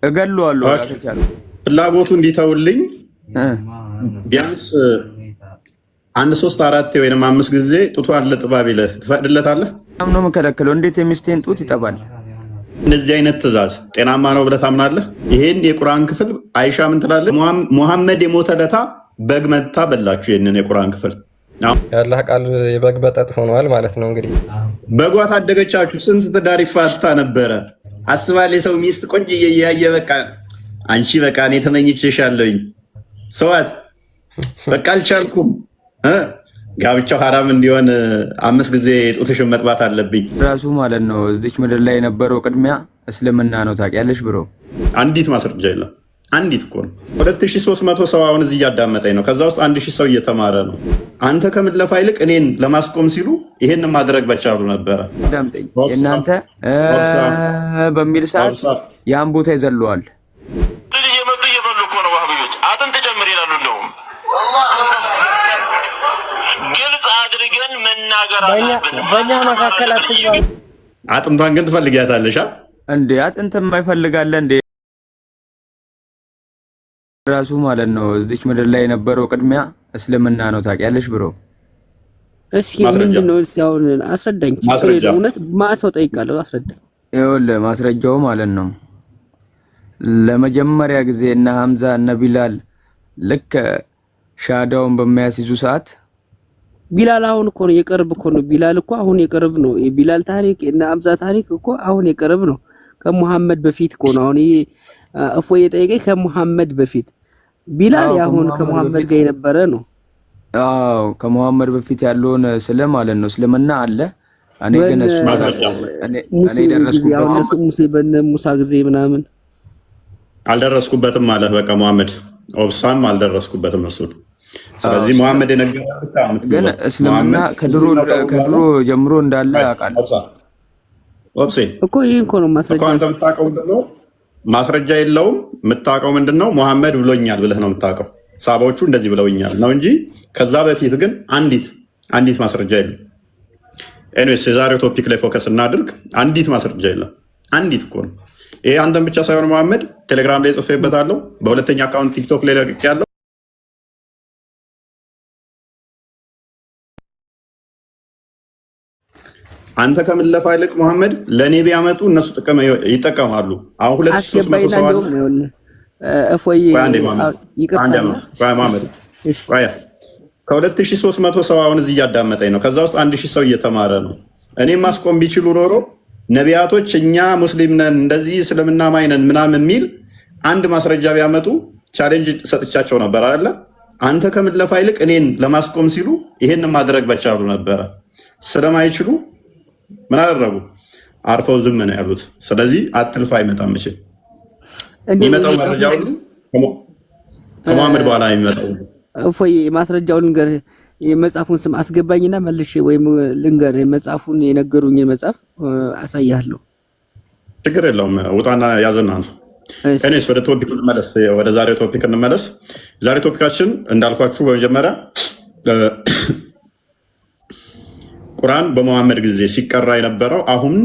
እገለዋለሁ አላከቻለሁ ፍላጎቱ እንዲተውልኝ ቢያንስ አንድ 3 4 ወይንም 5 ጊዜ ጡቷን ለጥባ ቢልህ ትፈቅድለታለህ? በጣም ነው የምከለክለው። እንዴት የሚስቴን ጡት ይጠባል? እንደዚህ አይነት ትእዛዝ ጤናማ ነው ብለህ ታምናለህ? ይሄን የቁርአን ክፍል አይሻ ምን ትላለች? ሙሐመድ የሞተ ለታ በግ መታ በላችሁ። ይሄንን የቁርአን ክፍል ያላህ ቃል የበግ በጠጥ ሆኗል ማለት ነው። እንግዲህ በጓ ታደገቻችሁ። ስንት ትዳር ይፋታ ነበረ። አስባል የሰው ሚስት ቆንጆ እያየ በቃ አንቺ በቃ እኔ ተመኝቼሻለሁኝ ሰዋት በቃ አልቻልኩም ጋብቻው ሐራም እንዲሆን 5 ጊዜ ጡትሽን መጥባት አለብኝ ራሱ ማለት ነው። እዚች ምድር ላይ የነበረው ቅድሚያ እስልምና ነው። ታውቂያለሽ ብሮ? አንዲት ማስረጃ የለም። አንዲት እኮ ነው። 2300 ሰው አሁን እዚህ እያዳመጠኝ ነው። ከዛ ውስጥ 1000 ሰው እየተማረ ነው። አንተ ከምትለፋ ይልቅ እኔን ለማስቆም ሲሉ ይሄን ማድረግ በቻሉ ነበረ። ዳምጠኝ እናንተ በሚል ሰዓት ያን ቦታ ይዘለዋል። እየመጡ እየበሉ እኮ ነው ዋህብዮች። አጥንት ጨምር ይላሉ። እንደውም ግልጽ አድርገን መናገር አለብን። በእኛ መካከል አትግባ። አጥንቷን ግን ትፈልጊያታለሽ እንዴ? አጥንት የማይፈልጋለ እንዴ? ራሱ ማለት ነው። እዚች ምድር ላይ የነበረው ቅድሚያ እስልምና ነው። ታውቂያለሽ ብሮ? እስኪ ምንድነው? አሁን አስረዳኝ። እውነት ማሰው ጠይቃለሁ፣ አስረዳኝ። ይኸውልህ ማስረጃው ማለት ነው ለመጀመሪያ ጊዜ እና ሐምዛ እና ቢላል ልክ ሻዳውን በሚያስይዙ ሰዓት ቢላል አሁን እኮ ነው የቅርብ እኮ ነው። ቢላል እኮ አሁን የቅርብ ነው። የቢላል ታሪክ እና ሐምዛ ታሪክ እኮ አሁን የቅርብ ነው። ከሙሐመድ በፊት እኮ ነው። አሁን እፎይ የጠየቀኝ ከሙሐመድ በፊት ቢላል ያሁን ከሙሐመድ ጋር የነበረ ነው። አዎ ከሙሐመድ በፊት ያለውን ስለ ማለት ነው እስልምና አለ። እኔ ግን እሱ እኔ ደረስኩበት ሙሴ በነ ሙሳ ጊዜ ምናምን አልደረስኩበትም ማለት በቃ ሙሐመድ ኦብሳም አልደረስኩበትም እሱን። ስለዚህ ሙሐመድ የነገረው ግን እስልምና ከድሮ ጀምሮ እንዳለ አውቃለሁ። ኦብሴ እኮ ይሄን እኮ ነው ማስረጃ። አንተ የምታውቀው ምንድነው? ማስረጃ የለውም። የምታውቀው ምንድነው? ሙሐመድ ብሎኛል ብለህ ነው የምታውቀው። ሳባዎቹ እንደዚህ ብለውኛል ነው እንጂ ከዛ በፊት ግን አንዲት ማስረጃ የለም። ኤኒዌይስ የዛሬው ቶፒክ ላይ ፎከስ እናድርግ። አንዲት ማስረጃ የለም። አንዲት እኮ ነው። ይሄ አንተን ብቻ ሳይሆን መሐመድ ቴሌግራም ላይ ጽፌበታለሁ። በሁለተኛ አካውንት ቲክቶክ ላይ ለቅቄያለሁ። አንተ ከምለፋ ይልቅ መሐመድ ለኔ ቢያመጡ እነሱ ይጠቀማሉ። አሁን 2300 ሰው አለ። እፎይ ከ2300 ሰው አሁን እዚህ እያዳመጠኝ ነው። ከዛ ውስጥ 1000 ሰው እየተማረ ነው። እኔም ማስቆም ቢችሉ ኖሮ ነቢያቶች እኛ ሙስሊም ነን እንደዚህ እስልምና ማይነን ምናምን የሚል አንድ ማስረጃ ቢያመጡ ቻሌንጅ ሰጥቻቸው ነበር አይደለ? አንተ ከምለፋ ይልቅ እኔን ለማስቆም ሲሉ ይሄን ማድረግ በቻሉ ነበረ። ስለማይችሉ ምን አደረጉ? አርፈው ዝም ነው ያሉት። ስለዚህ አትልፋ አይመጣም። እሺ የሚመጣው መረጃው ከመሐመድ በኋላ የሚመጣው እፎይ ማስረጃውን ልንገር። የመጽሐፉን ስም አስገባኝና መልሼ ወይም ልንገር። መጽሐፉን የነገሩኝን መጽሐፍ አሳያለሁ። ችግር የለውም። ውጣና ያዘና ነው። እኔስ ወደ ቶፒክ እንመለስ። ወደ ዛሬው ቶፒክ እንመለስ። ዛሬ ቶፒካችን እንዳልኳችሁ በመጀመሪያ ቁርአን በመሐመድ ጊዜ ሲቀራ የነበረው አሁን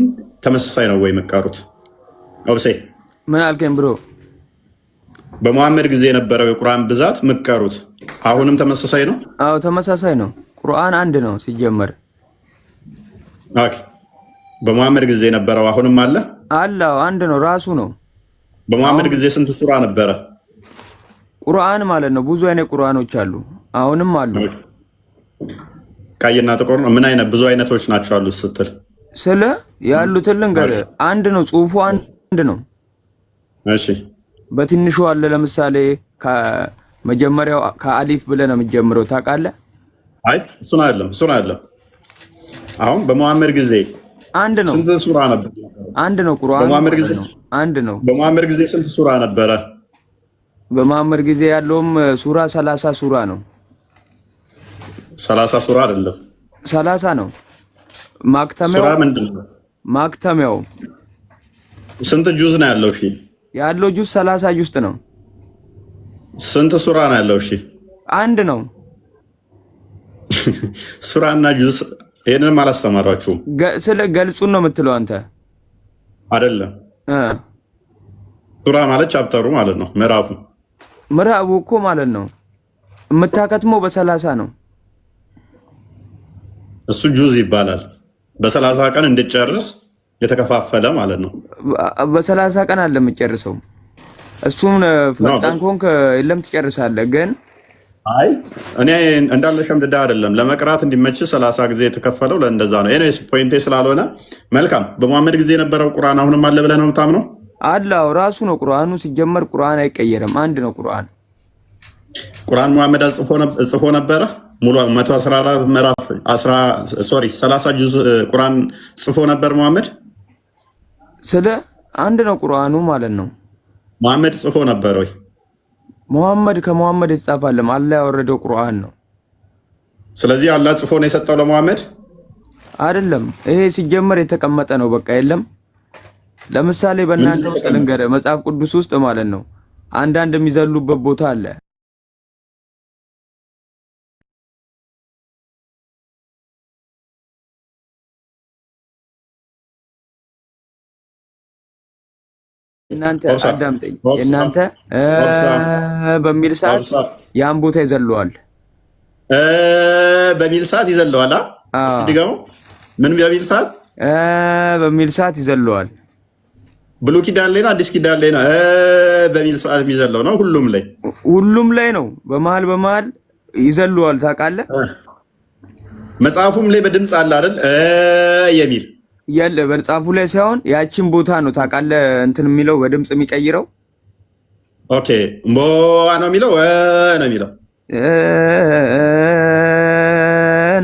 ተመሳሳይ ነው ወይ መቃሩት? ኦብሴ ምን አልከኝ ብሮ? በመሐመድ ጊዜ የነበረው የቁርአን ብዛት መቃሩት አሁንም ተመሳሳይ ነው? አዎ ተመሳሳይ ነው። ቁርአን አንድ ነው ሲጀመር። ኦኬ በመሐመድ ጊዜ የነበረው አሁንም አለ? አላው አንድ ነው ራሱ ነው። በመሐመድ ጊዜ ስንት ሱራ ነበረ? ቁርአን ማለት ነው ብዙ አይነት ቁርአኖች አሉ። አሁንም አሉ። ቀይና ጥቁር ነው። ምን አይነት ብዙ አይነቶች ናቸው አሉት ስትል ስለ ያሉትን ልንገርህ። አንድ ነው ጽሁፉ አንድ ነው። እሺ በትንሹ አለ። ለምሳሌ ከመጀመሪያው ከአሊፍ ብለህ ነው የምትጀምረው ታውቃለህ? አይ እሱን አይደለም። አሁን በመሐመድ ጊዜ አንድ ነው። ስንት ሱራ ነበር? አንድ ነው ቁርአን በመሐመድ ጊዜ አንድ ነው። በመሐመድ ጊዜ ስንት ሱራ ነበረ? በመሐመድ ጊዜ ያለውም ሱራ 30 ሱራ ነው። 30 ሱራ አይደለም 30 ነው። ማክተሚያው ሱራ ምንድነው? ማክተሚያው ስንት ጁዝ ነው ያለው? እሺ ያለው ጁዝ 30 ጁዝ ነው። ስንት ሱራ ነው ያለው? እሺ አንድ ነው። ሱራና ጁዝ ይሄንንም አላስተማራችሁም። ስለ ገልጹን ነው የምትለው አንተ አይደለም። ሱራ ማለት ቻፕተሩ ማለት ነው። ምዕራፉ እኮ ማለት ነው የምታከትመው በ30 ነው። እሱ ጁዝ ይባላል። በ30 ቀን እንድጨርስ የተከፋፈለ ማለት ነው። በ30 ቀን አለ የምጨርሰው። እሱም ፈጣን ኮንክ የለም ትጨርሳለህ። ግን አይ እኔ እንዳለ ሸምድዳ አይደለም ለመቅራት እንዲመች 30 ጊዜ የተከፈለው ለእንደዛ ነው። ኤኒዌይስ ፖይንቴ ስላልሆነ መልካም። በመሐመድ ጊዜ የነበረው ቁርአን አሁንም አለ ብለህ ነው የምታምነው? አላው ራሱ ነው ቁርአኑ። ሲጀመር ቁርአን አይቀየርም፣ አንድ ነው ቁርአን። መሐመድ ጽፎ ነበረ ሙሉ 114 ምዕራፍ 30 ጁዝ ቁርአን ጽፎ ነበር መሐመድ። ስለ አንድ ነው ቁርአኑ ማለት ነው። መሐመድ ጽፎ ነበር ወይ? መሐመድ ከመሐመድ የተጻፈለም አላህ ያወረደው ቁርአን ነው። ስለዚህ አላህ ጽፎ ነው የሰጠው ለመሐመድ አይደለም። ይሄ ሲጀመር የተቀመጠ ነው። በቃ የለም። ለምሳሌ በእናንተ ውስጥ ልንገርህ፣ መጽሐፍ ቅዱስ ውስጥ ማለት ነው አንዳንድ የሚዘሉበት ቦታ አለ። እናንተ አዳምጠኝ። እናንተ በሚል ሰዓት ያን ቦታ ይዘለዋል። በሚል ሰዓት ይዘለዋል። እስቲ ድገሙ። ምን በሚል ሰዓት ይዘለዋል። ብሉይ ኪዳን ላይ ነው አዲስ ኪዳን ላይ ነው በሚል ሰዓት የሚዘለው ነው? ሁሉም ላይ ነው። በመሃል ይዘለዋል። ታውቃለህ? መጽሐፉም ላይ በድምፅ አለ አይደል የሚል ያለ በመጽሐፉ ላይ ሳይሆን ያቺን ቦታ ነው ታውቃለህ እንትን የሚለው በድምፅ የሚቀይረው። ኦኬ ሞአ ነው የሚለው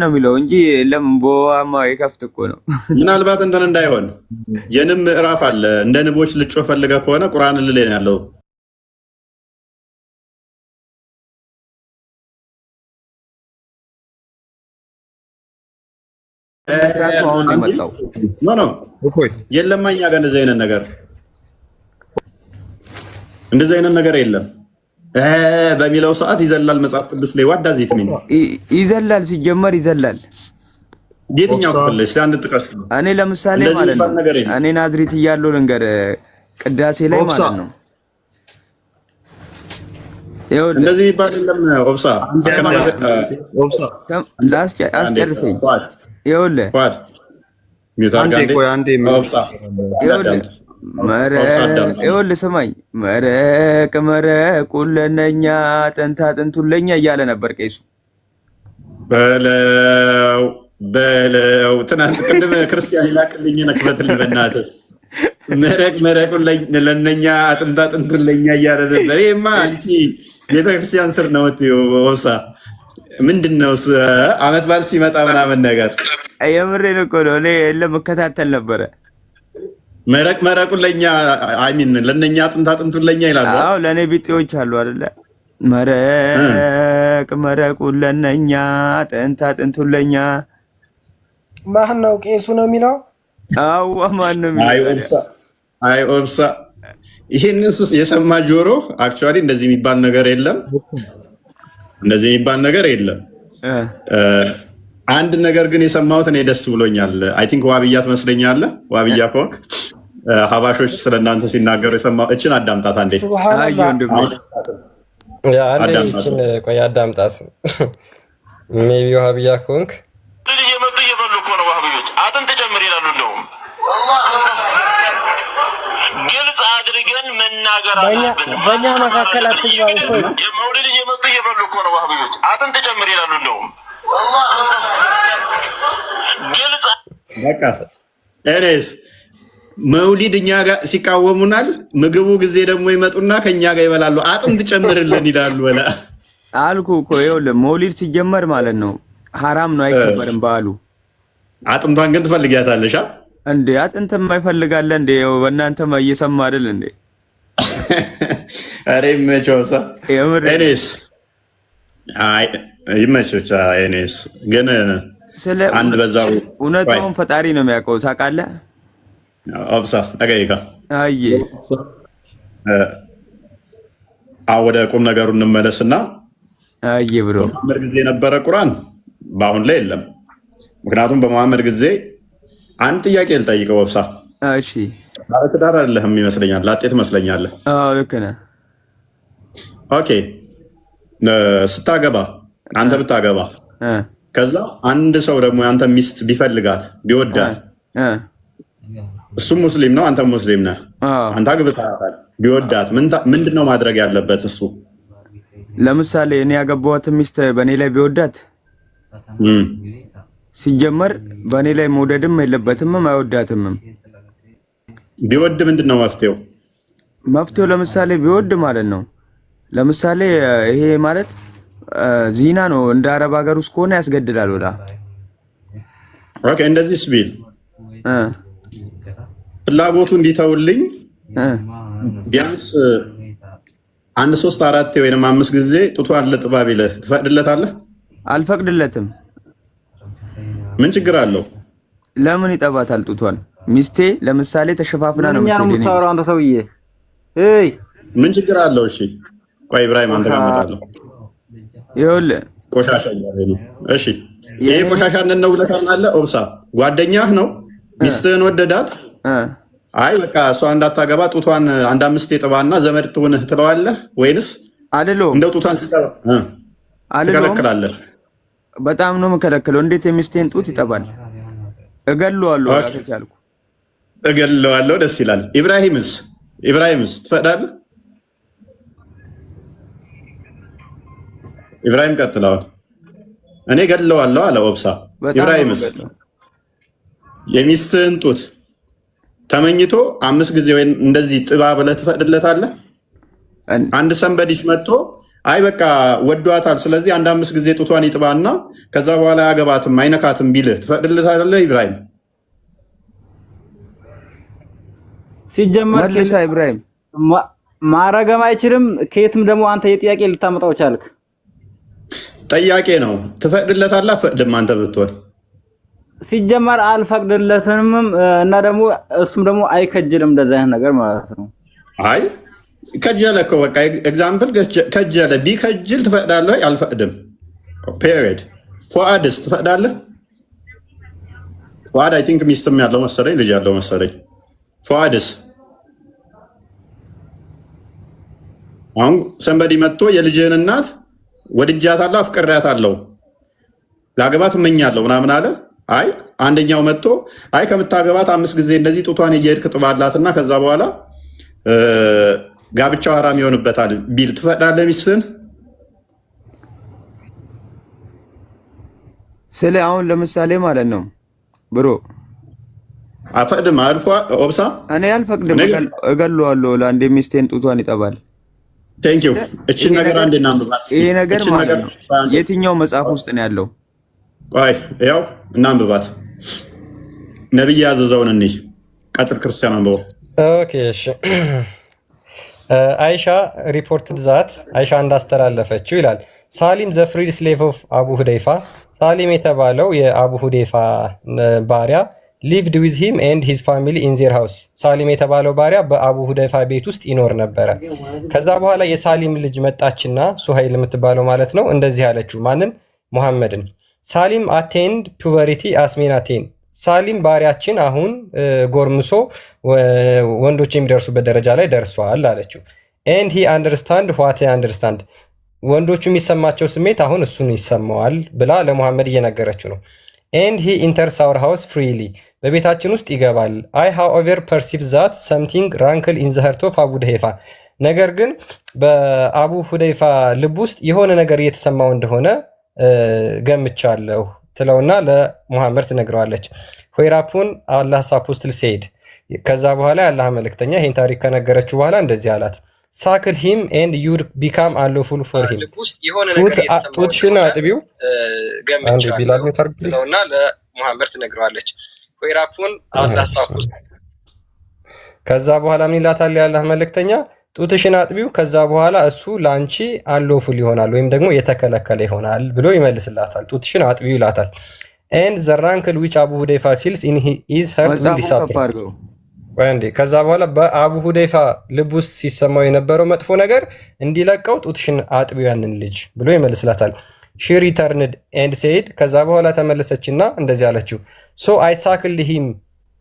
ነው የሚለው እንጂ ለምን ቦአማ ይከፍት እኮ ነው። ምናልባት እንትን እንዳይሆን የንብ ምዕራፍ አለ። እንደ ንቦች ልጮህ ፈልገህ ከሆነ ቁርአን ላይ ነው ያለው። የለም እኛ ጋር እንደዚህ አይነት ነገር የለም። በሚለው ሰዓት ይዘላል መጽሐፍ ቅዱስ ላይ ዋዳ ዚት ምን ይዘላል። ሲጀመር ይዘላል። የትኛው ክፍል ላይ አንድ ጥቀስ። እኔ ለምሳሌ ማለት ነው እኔ ናዝሪት እያለሁ ልንገር ቅዳሴ ላይ ማለት ነው እንደዚህ ይባል የለም። ኦብሳ አስጨርሰኝ። ይኸውልህ ስማኝ። መረቁን ለእነኛ አጥንቱን ለእኛ እያለ ነበር ቄሱ። በለው ትናንት ቅድም ክርስቲያን ይላክልኝ ነክበትልኝ በእናትህ መረቁን ለእነኛ አጥንቱን ለእኛ እያለ ነበር። ይሄማ አንቺ ቤተክርስቲያን ስር ነው ወሳ ምንድን ነው አመት በዓል ሲመጣ ምናምን ነገር የምሬን እኮ ነው። እኔ ለመከታተል ነበረ። መረቁን ለኛ አይሚን ለነኛ አጥንቱን ለኛ ይላሉ። አዎ ለኔ ቢጤዎች አሉ አይደለ? መረቁን ለነኛ አጥንቱን ለኛ። ማን ነው ቄሱ ነው የሚለው? አዎ ማን ነው የሚለው? አይ ኦብሳ ይሄንን የሰማ ጆሮ አክቹአሊ እንደዚህ የሚባል ነገር የለም። አንድ ነገር ግን የሰማሁት እኔ ደስ ብሎኛል። አይ ቲንክ ዋብያ ትመስለኛለህ። ዋብያ ከሆንክ ሀባሾች ስለእናንተ ሲናገሩ የሰማሁት። እችን አዳምጣት አንዴ። አዳምጣት። ሜይ ቢ ዋብያ ከሆንክ እየመጡ እየበሉ እኮ ነው ዋህብዮች። አጥንት ጨምር ይላሉ። እንደውም ግልጽ አድርገን መናገር አለብን። በእኛ መካከል አትግባ። መውሊድ እየመጡ እየበሉ እኮ ነው ዋህብዮች። አጥንት ጨምር ይላሉ። እንደውም ግልጽ በቃ ኤሬስ መውሊድ እኛ ጋር ሲቃወሙናል። ምግቡ ጊዜ ደግሞ ይመጡና ከኛ ጋር ይበላሉ። አጥንት ጨምርልን ይላሉ። ወላ አልኩ እኮ ይኸውልህ፣ መውሊድ ሲጀመር ማለት ነው ሐራም ነው፣ አይከበርም በዓሉ። አጥንቷን ግን ትፈልጊያታለሽ እንዴ? አጥንት የማይፈልጋለ እንዴ? በእናንተማ እየሰማ አይደል እንዴ? አሬ መቾሳ ኤሬስ አይ ይመችቻ። ኤሬስ ግን ስለ እውነታውን ፈጣሪ ነው የሚያውቀው። ታውቃለህ? ኦብሳ አገይካ አይ ወደ ቁም ነገሩ እንመለስና አይ ብሮ በመሐመድ ጊዜ የነበረ ቁርአን በአሁን ላይ የለም። ምክንያቱም በመሐመድ ጊዜ አንድ ጥያቄ ልጠይቀው ኦብሳ። እሺ ባለትዳር አይደለህም ይመስለኛል። ላጤ ትመስለኛለህ። አዎ ልክ ነህ። ኦኬ ስታገባ አንተ ብታገባ ከዛ አንድ ሰው ደግሞ ያንተ ሚስት ቢፈልጋት ቢወዳት እሱም ሙስሊም ነው፣ አንተ ሙስሊም ነህ፣ አንተ አግብተሃታል። ቢወዳት ምንድን ነው ማድረግ ያለበት እሱ? ለምሳሌ እኔ ያገባኋትን ሚስት በእኔ ላይ ቢወዳት ሲጀመር በእኔ ላይ መውደድም የለበትም አይወዳትም። ቢወድ ምንድን ነው መፍትሄው? መፍትሄው ለምሳሌ ቢወድ ማለት ነው። ለምሳሌ ይሄ ማለት ዚና ነው። እንደ አረብ ሀገር ውስጥ ከሆነ ያስገድዳል ወላ። ኦኬ እንደዚህ ቢል ፍላጎቱ እንዲተውልኝ ቢያንስ 1 3 4 ወይንም 5 ጊዜ ጡቷን ልጥባ ቢልህ ትፈቅድለታለህ? አልፈቅድለትም። ምን ችግር አለው? ለምን ይጠባታል ጡቷን? ሚስቴ ለምሳሌ ተሸፋፍና ነው የምትሄደው። አንተ ሰውዬ ምን ችግር አለው? እሺ ቆይ ኢብራሂም አንተ ጋር እመጣለሁ። ይኸውልህ ቆሻሻ እያለኝ ነው። እሺ ይሄ ቆሻሻነት ነው ብለህ ታምናለህ? ኦብሳ ጓደኛህ ነው፣ ሚስትህን ወደዳት። አይ በቃ እሷ እንዳታገባ ጡቷን 1 5 የጥባና ዘመድ ትሆንህ ትለዋለህ ወይንስ አይደለም? እንደው ጡቷን ሲጠባ ትከለክላለህ? በጣም ነው የምከለክለው። እንዴት የሚስቴን ጡት ይጠባል? እገለዋለሁ። አልቻልኩ እገለዋለሁ። ደስ ይላል። ኢብራሂምስ ትፈቅዳለህ? ኢብራሂም ቀጥለዋል። እኔ ገለዋለሁ አለ ኦብሳ። ኢብራሂምስ የሚስትህን ጡት ተመኝቶ 5 ጊዜ ወይ እንደዚህ ጥባ ብለህ ትፈቅድለታለህ? አንድ ሰንበዲስ መጥቶ አይ በቃ ወዷታል፣ ስለዚህ 1 5 ጊዜ ጡቷን ይጥባና ከዛ በኋላ ያገባትም አይነካትም ቢልህ ትፈቅድለታለህ? ኢብራሂም ሲጀመር መልሳ ኢብራሂም ማረገም አይችልም። ከየትም ደግሞ አንተ የጥያቄ ልታመጣው ቻልክ። ጥያቄ ነው። ትፈቅድለታለህ? አትፈቅድም? አንተ ብትሆን ሲጀመር አልፈቅድለትም እና ደግሞ እሱም ደግሞ አይከጅልም እንደዛ አይነት ነገር ማለት ነው። አይ ከጀለ እኮ በቃ ኤግዛምፕል ከጀለ ቢከጅል ትፈቅዳለህ? አልፈቅድም ፔሪድ። ፉአድስ ትፈቅዳለህ? ፉአድ አይ ቲንክ ሚስትም ያለው መሰለኝ ልጅ ያለው መሰለኝ። ፉአድስ አሁን ሰንበዲ መጥቶ የልጅህን እናት ወድጃታለሁ አፍቅሬያታለሁ ላገባት እመኛለሁ ምናምን አለ። አይ አንደኛው መጥቶ አይ ከምታገባት 5 ጊዜ እንደዚህ ጡቷን እየሄድክ ጥባላትና ከዛ በኋላ ጋብቻው ሐራም ይሆንበታል ቢል ትፈቅዳለህ ሚስትህን? ስለ አሁን ለምሳሌ ማለት ነው ብሮ አፈቅድም አልፎ ኦብሳ እኔ አልፈቅድም፣ እገለዋለሁ። ለአንዴ ሚስቴን ጡቷን ይጠባል። ቴንክ ዩ። እቺን ነገር አንዴ እናንብባት። ይሄ ነገር ማለት ነው የትኛው መጽሐፍ ውስጥ ነው ያለው? ቆይ ያው እናንብባት። ነብይ ያዘዘውን እኔ ቀጥል ክርስቲያን አንብቦ። ኦኬ እሺ። አይሻ ሪፖርትድ ዛት አይሻ እንዳስተላለፈችው ይላል ሳሊም ዘ ፍሪድ ስሌቭ ኦፍ አቡ ሁደይፋ። ሳሊም የተባለው የአቡ ሁደይፋ ባሪያ lived with him and his family in their house። ሳሊም የተባለው ባሪያ በአቡ ሁደይፋ ቤት ውስጥ ይኖር ነበረ። ከዛ በኋላ የሳሊም ልጅ መጣችና ሱሀይል የምትባለው ማለት ነው እንደዚህ አለችው ማንን? ሙሐመድን። ሳሊም አቴንድ ፑበሪቲ አስሜን አቴን። ሳሊም ባሪያችን አሁን ጎርምሶ ወንዶች የሚደርሱበት ደረጃ ላይ ደርሷል አለችው። and he understand what I understand። ወንዶቹ የሚሰማቸው ስሜት አሁን እሱን ይሰማዋል ብላ ለሙሐመድ እየነገረችው ነው። and he enters our house freely። በቤታችን ውስጥ ይገባል። I however perceive that something rankle in the heart of አቡ ሁደይፋ። ነገር ግን በአቡ ሁደይፋ ልብ ውስጥ የሆነ ነገር እየተሰማው እንደሆነ ገምቻለሁ ትለውና ለሙሐመድ ትነግረዋለች። ሆይራፑን አላህ አፖስትል ሴድ። ከዛ በኋላ የአላህ መልእክተኛ ይሄን ታሪክ ከነገረችው በኋላ እንደዚህ አላት ሳክል ሂም ኤንድ ዩድ ቢካም አሎፉል ፎር ሂም። ጡትሽን አጥቢው ገምቻለሁና ለሙሐመድ ትነግረዋለች። ሆይራፑን አላህ አፖስትል። ከዛ በኋላ ምን ይላታል የአላህ መልእክተኛ? ጡትሽን አጥቢው፣ ከዛ በኋላ እሱ ላንቺ አሎፉል ይሆናል ወይም ደግሞ የተከለከለ ይሆናል ብሎ ይመልስላታል። ጡትሽን አጥቢው ይላታል። and the rankle which አቡ ሁደይፋ feels in his heart will disappear። ከዛ በኋላ በአቡ ሁደይፋ ልብ ውስጥ ሲሰማው የነበረው መጥፎ ነገር እንዲለቀው ጡትሽን አጥቢው ያንን ልጅ ብሎ ይመልስላታል። she returned and said። ከዛ በኋላ ተመለሰችና እንደዚህ አለችው so I suckled him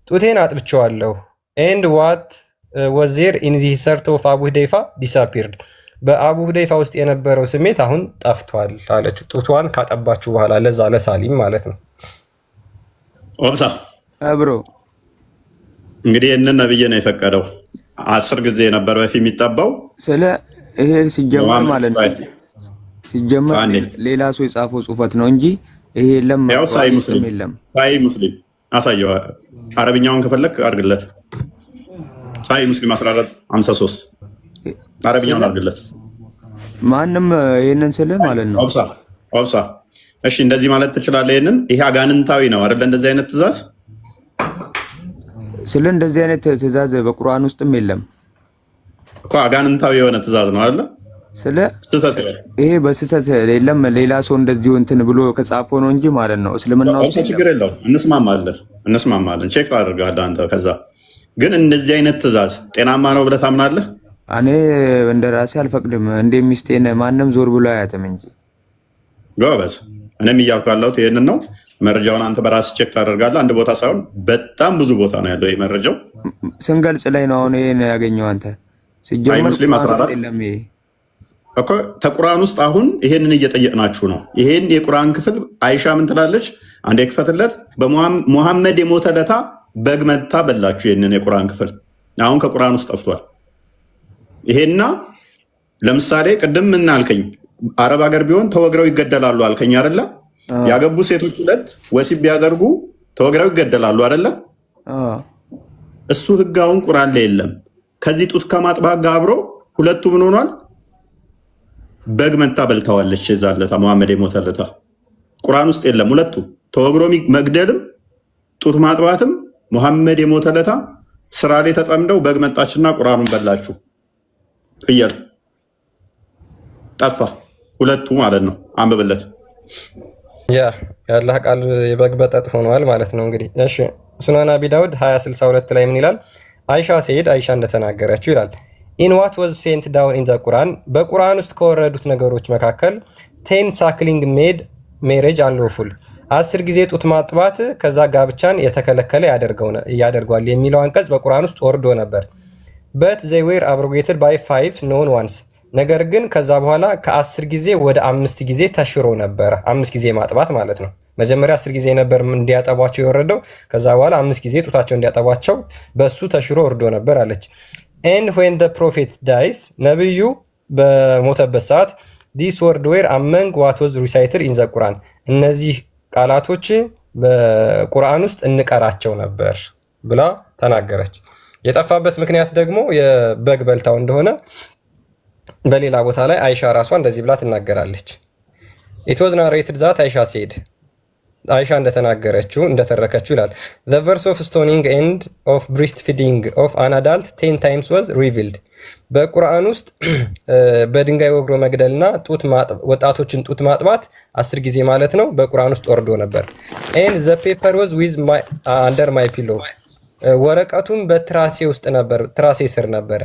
ጡቴን አጥብቸዋለሁ and what was there in the heart of Abu Hudayfa disappeared. በአቡ ሁደይፋ ውስጥ የነበረው ስሜት አሁን ጠፍቷል አለችው። ጡቷን ካጠባችሁ በኋላ ለዛ ለሳሊም ማለት ነው። ኦብሳ አብሮ እንግዲህ እነ ነብይ ነው የፈቀደው 10 ጊዜ ነበር በፊት የሚጠባው ስለ ይሄ ሲጀመር ማለት ነው። ሲጀመር ሌላ ሰው የጻፈው ጽሁፈት ነው እንጂ ይሄ የለም። ያው ሳይ ሙስሊም አሳየው። አረብኛውን ከፈለክ አድርግለት። ሳይ ሙስሊም 1453 አረብኛውን አድርግለት። ማንም ይሄንን ስለ ማለት ነው። ኦብሳ እሺ፣ እንደዚህ ማለት ትችላለህ። ይሄ አጋንንታዊ ነው አይደል? እንደዚህ አይነት ትእዛዝ ስለ እንደዚህ አይነት ትእዛዝ በቁርአን ውስጥም የለም እኮ። አጋንንታዊ የሆነ ትእዛዝ ነው አይደል? ስለ ይሄ በስህተት የለም። ሌላ ሰው እንደዚሁ እንትን ብሎ ከጻፈው ነው እንጂ ማለት ነው። እስልምና ውስጥ ችግር የለውም። እንስማማለን። ቼክ አድርጋለህ አንተ። ከዛ ግን እንደዚህ አይነት ትእዛዝ ጤናማ ነው ብለህ ታምናለህ? እኔ እንደራሴ አልፈቅድም። እንደ ሚስቴን ማንም ዞር ብሎ አያትም እንጂ ጎበዝ። እኔም እያልኩ ያለሁት ይሄንን ነው። መረጃውን አንተ በራስህ ቼክ ታደርጋለህ። አንድ ቦታ ሳይሆን በጣም ብዙ ቦታ ነው ያለው። ይሄ መረጃው ስንገልጽ ላይ ነው አሁን ይሄን ያገኘው አንተ። ሲጀመር ሙስሊም 14 የለም ይሄ እኮ ተቁርአን ውስጥ አሁን ይሄንን እየጠየቅናችሁ ነው። ይሄን የቁርአን ክፍል አይሻ ምን ትላለች? አንዴ ክፈትለት። በሙሐመድ የሞተ ለታ በግ መታ በላችሁ። ይሄንን የቁርአን ክፍል አሁን ከቁርአን ውስጥ ጠፍቷል። ይሄና ለምሳሌ ቅድም ምን አልከኝ? አረብ ሀገር ቢሆን ተወግረው ይገደላሉ አልከኝ አይደለ? ያገቡ ሴቶች ሁለት ወሲብ ቢያደርጉ ተወግረው ይገደላሉ አይደለ? እሱ ህጋውን ቁርአን ላይ የለም። ከዚህ ጡት ከማጥባት ጋር አብሮ ሁለቱ ምን ሆኗል? በግ መታ በልተዋለች። የዛለታ መሐመድ የሞተለታ ቁርአን ውስጥ የለም። ሁለቱ ተወግሮ መግደልም ጡት ማጥባትም መሐመድ የሞተለታ ስራ ላይ ተጠምደው በግ መጣችና ቁርአኑን በላችሁ። ፍየል ጠፋ። ሁለቱ ማለት ነው። አንብብለት። የአላህ ቃል የበግ በጠጥ ሆኗል ማለት ነው። እንግዲህ እሺ፣ ሱናን አቢ ዳውድ 2062 ላይ ምን ይላል? አይሻ ሴድ አይሻ እንደተናገረችው ይላል ኢን ዋት ዋዝ ሴንት ዳውን ኢን ዘ ቁርአን፣ በቁርአን ውስጥ ከወረዱት ነገሮች መካከል 10 ሳክሊንግ ሜድ ሜሬጅ አንሎፉል፣ 10 ጊዜ ጡት ማጥባት ከዛ ጋብቻን የተከለከለ ያደርገዋል የሚለው አንቀጽ በቁርአን ውስጥ ወርዶ ነበር። በት ዘይ ዌር አብሮጌትድ ባይ 5 ኖን ዋንስ፣ ነገር ግን ከዛ በኋላ ከ10 ጊዜ ወደ 5 ጊዜ ተሽሮ ነበረ። 5 ጊዜ ማጥባት ማለት ነው። መጀመሪያ 10 ጊዜ ነበር እንዲያጠቧቸው የወረደው። ከዛ በኋላ 5 ጊዜ ጡታቸው እንዲያጠቧቸው በሱ ተሽሮ ወርዶ ነበር አለች። and when the prophet dies, ነብዩ በሞተበት ሰዓት this word were among what was recited in the Quran, እነዚህ ቃላቶች በቁርአን ውስጥ እንቀራቸው ነበር ብላ ተናገረች። የጠፋበት ምክንያት ደግሞ የበግ በልታው እንደሆነ በሌላ ቦታ ላይ አይሻ ራሷ እንደዚህ ብላ ትናገራለች። it was narrated that Aisha said, አይሻ እንደተረከችው ይላል the verse of stoning and of breastfeeding of an adult 10 times was revealed, በቁርአን ውስጥ በድንጋይ ወግሮ መግደልና ወጣቶችን ጡት ማጥባት 10 ጊዜ ማለት ነው በቁርአን ውስጥ ወርዶ ነበር። and the paper was with my under my pillow, ወረቀቱም በትራሴ ውስጥ ነበር፣ ትራሴ ስር ነበረ።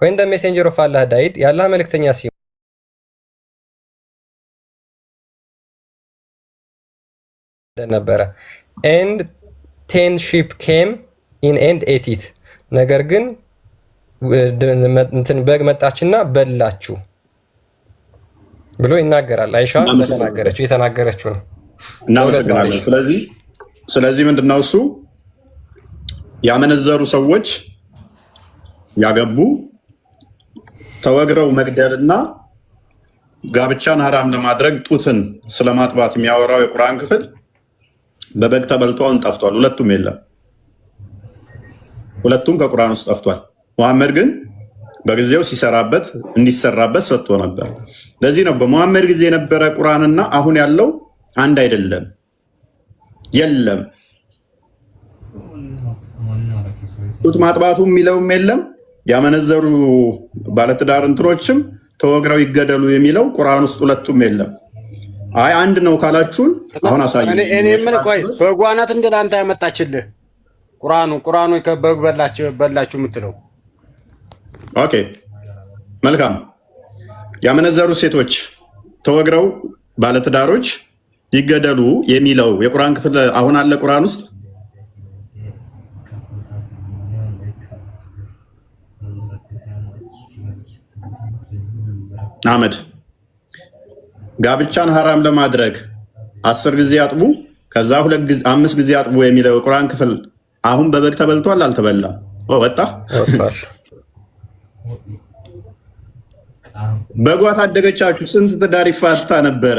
when the messenger of Allah died, የአላህ መልእክተኛ ነበረ and 10 sheep came in and ate it, ነገር ግን እንትን በግ መጣችና በላችሁ ብሎ ይናገራል። አይሻ የተናገረችው ነው። እናመሰግናለን። ስለዚህ ምንድነው እሱ ያመነዘሩ ሰዎች ያገቡ ተወግረው መግደልና ጋብቻን ሐራም ለማድረግ ጡትን ስለማጥባት የሚያወራው የቁርአን ክፍል በበግ ተበልቶን ጠፍቷል። ሁለቱም የለም። ሁለቱም ከቁርአን ውስጥ ጠፍቷል። መሐመድ ግን በጊዜው እንዲሰራበት ሰጥቶ ነበር። ለዚህ ነው በመሐመድ ጊዜ የነበረ ቁርአንና አሁን ያለው አንድ አይደለም። የለም ጡት ማጥባቱ የሚለውም የለም። ያመነዘሩ ባለትዳር እንትኖችም ተወግረው ይገደሉ የሚለው ቁርአን ውስጥ ሁለቱም የለም። አይ አንድ ነው ካላችሁን አሁን አሳዩ። እኔ ምን ቆይ በጓናት እንደ አንተ ያመጣችልህ ቁርአኑ ከበግ በላችሁ የምትለው ኦኬ መልካም። ያመነዘሩ ሴቶች ተወግረው ባለትዳሮች ይገደሉ የሚለው የቁርአን ክፍል አሁን አለ ቁርአን ውስጥ አህመድ ጋብቻን ሐራም ለማድረግ 10 ጊዜ አጥቡ ከዛ 5 ጊዜ አጥቡ የሚለው ቁርአን ክፍል አሁን በበግ ተበልቷል አልተበላም? ወጣ በጓ ታደገቻችሁ ስንት ትዳር ይፋታ ነበረ።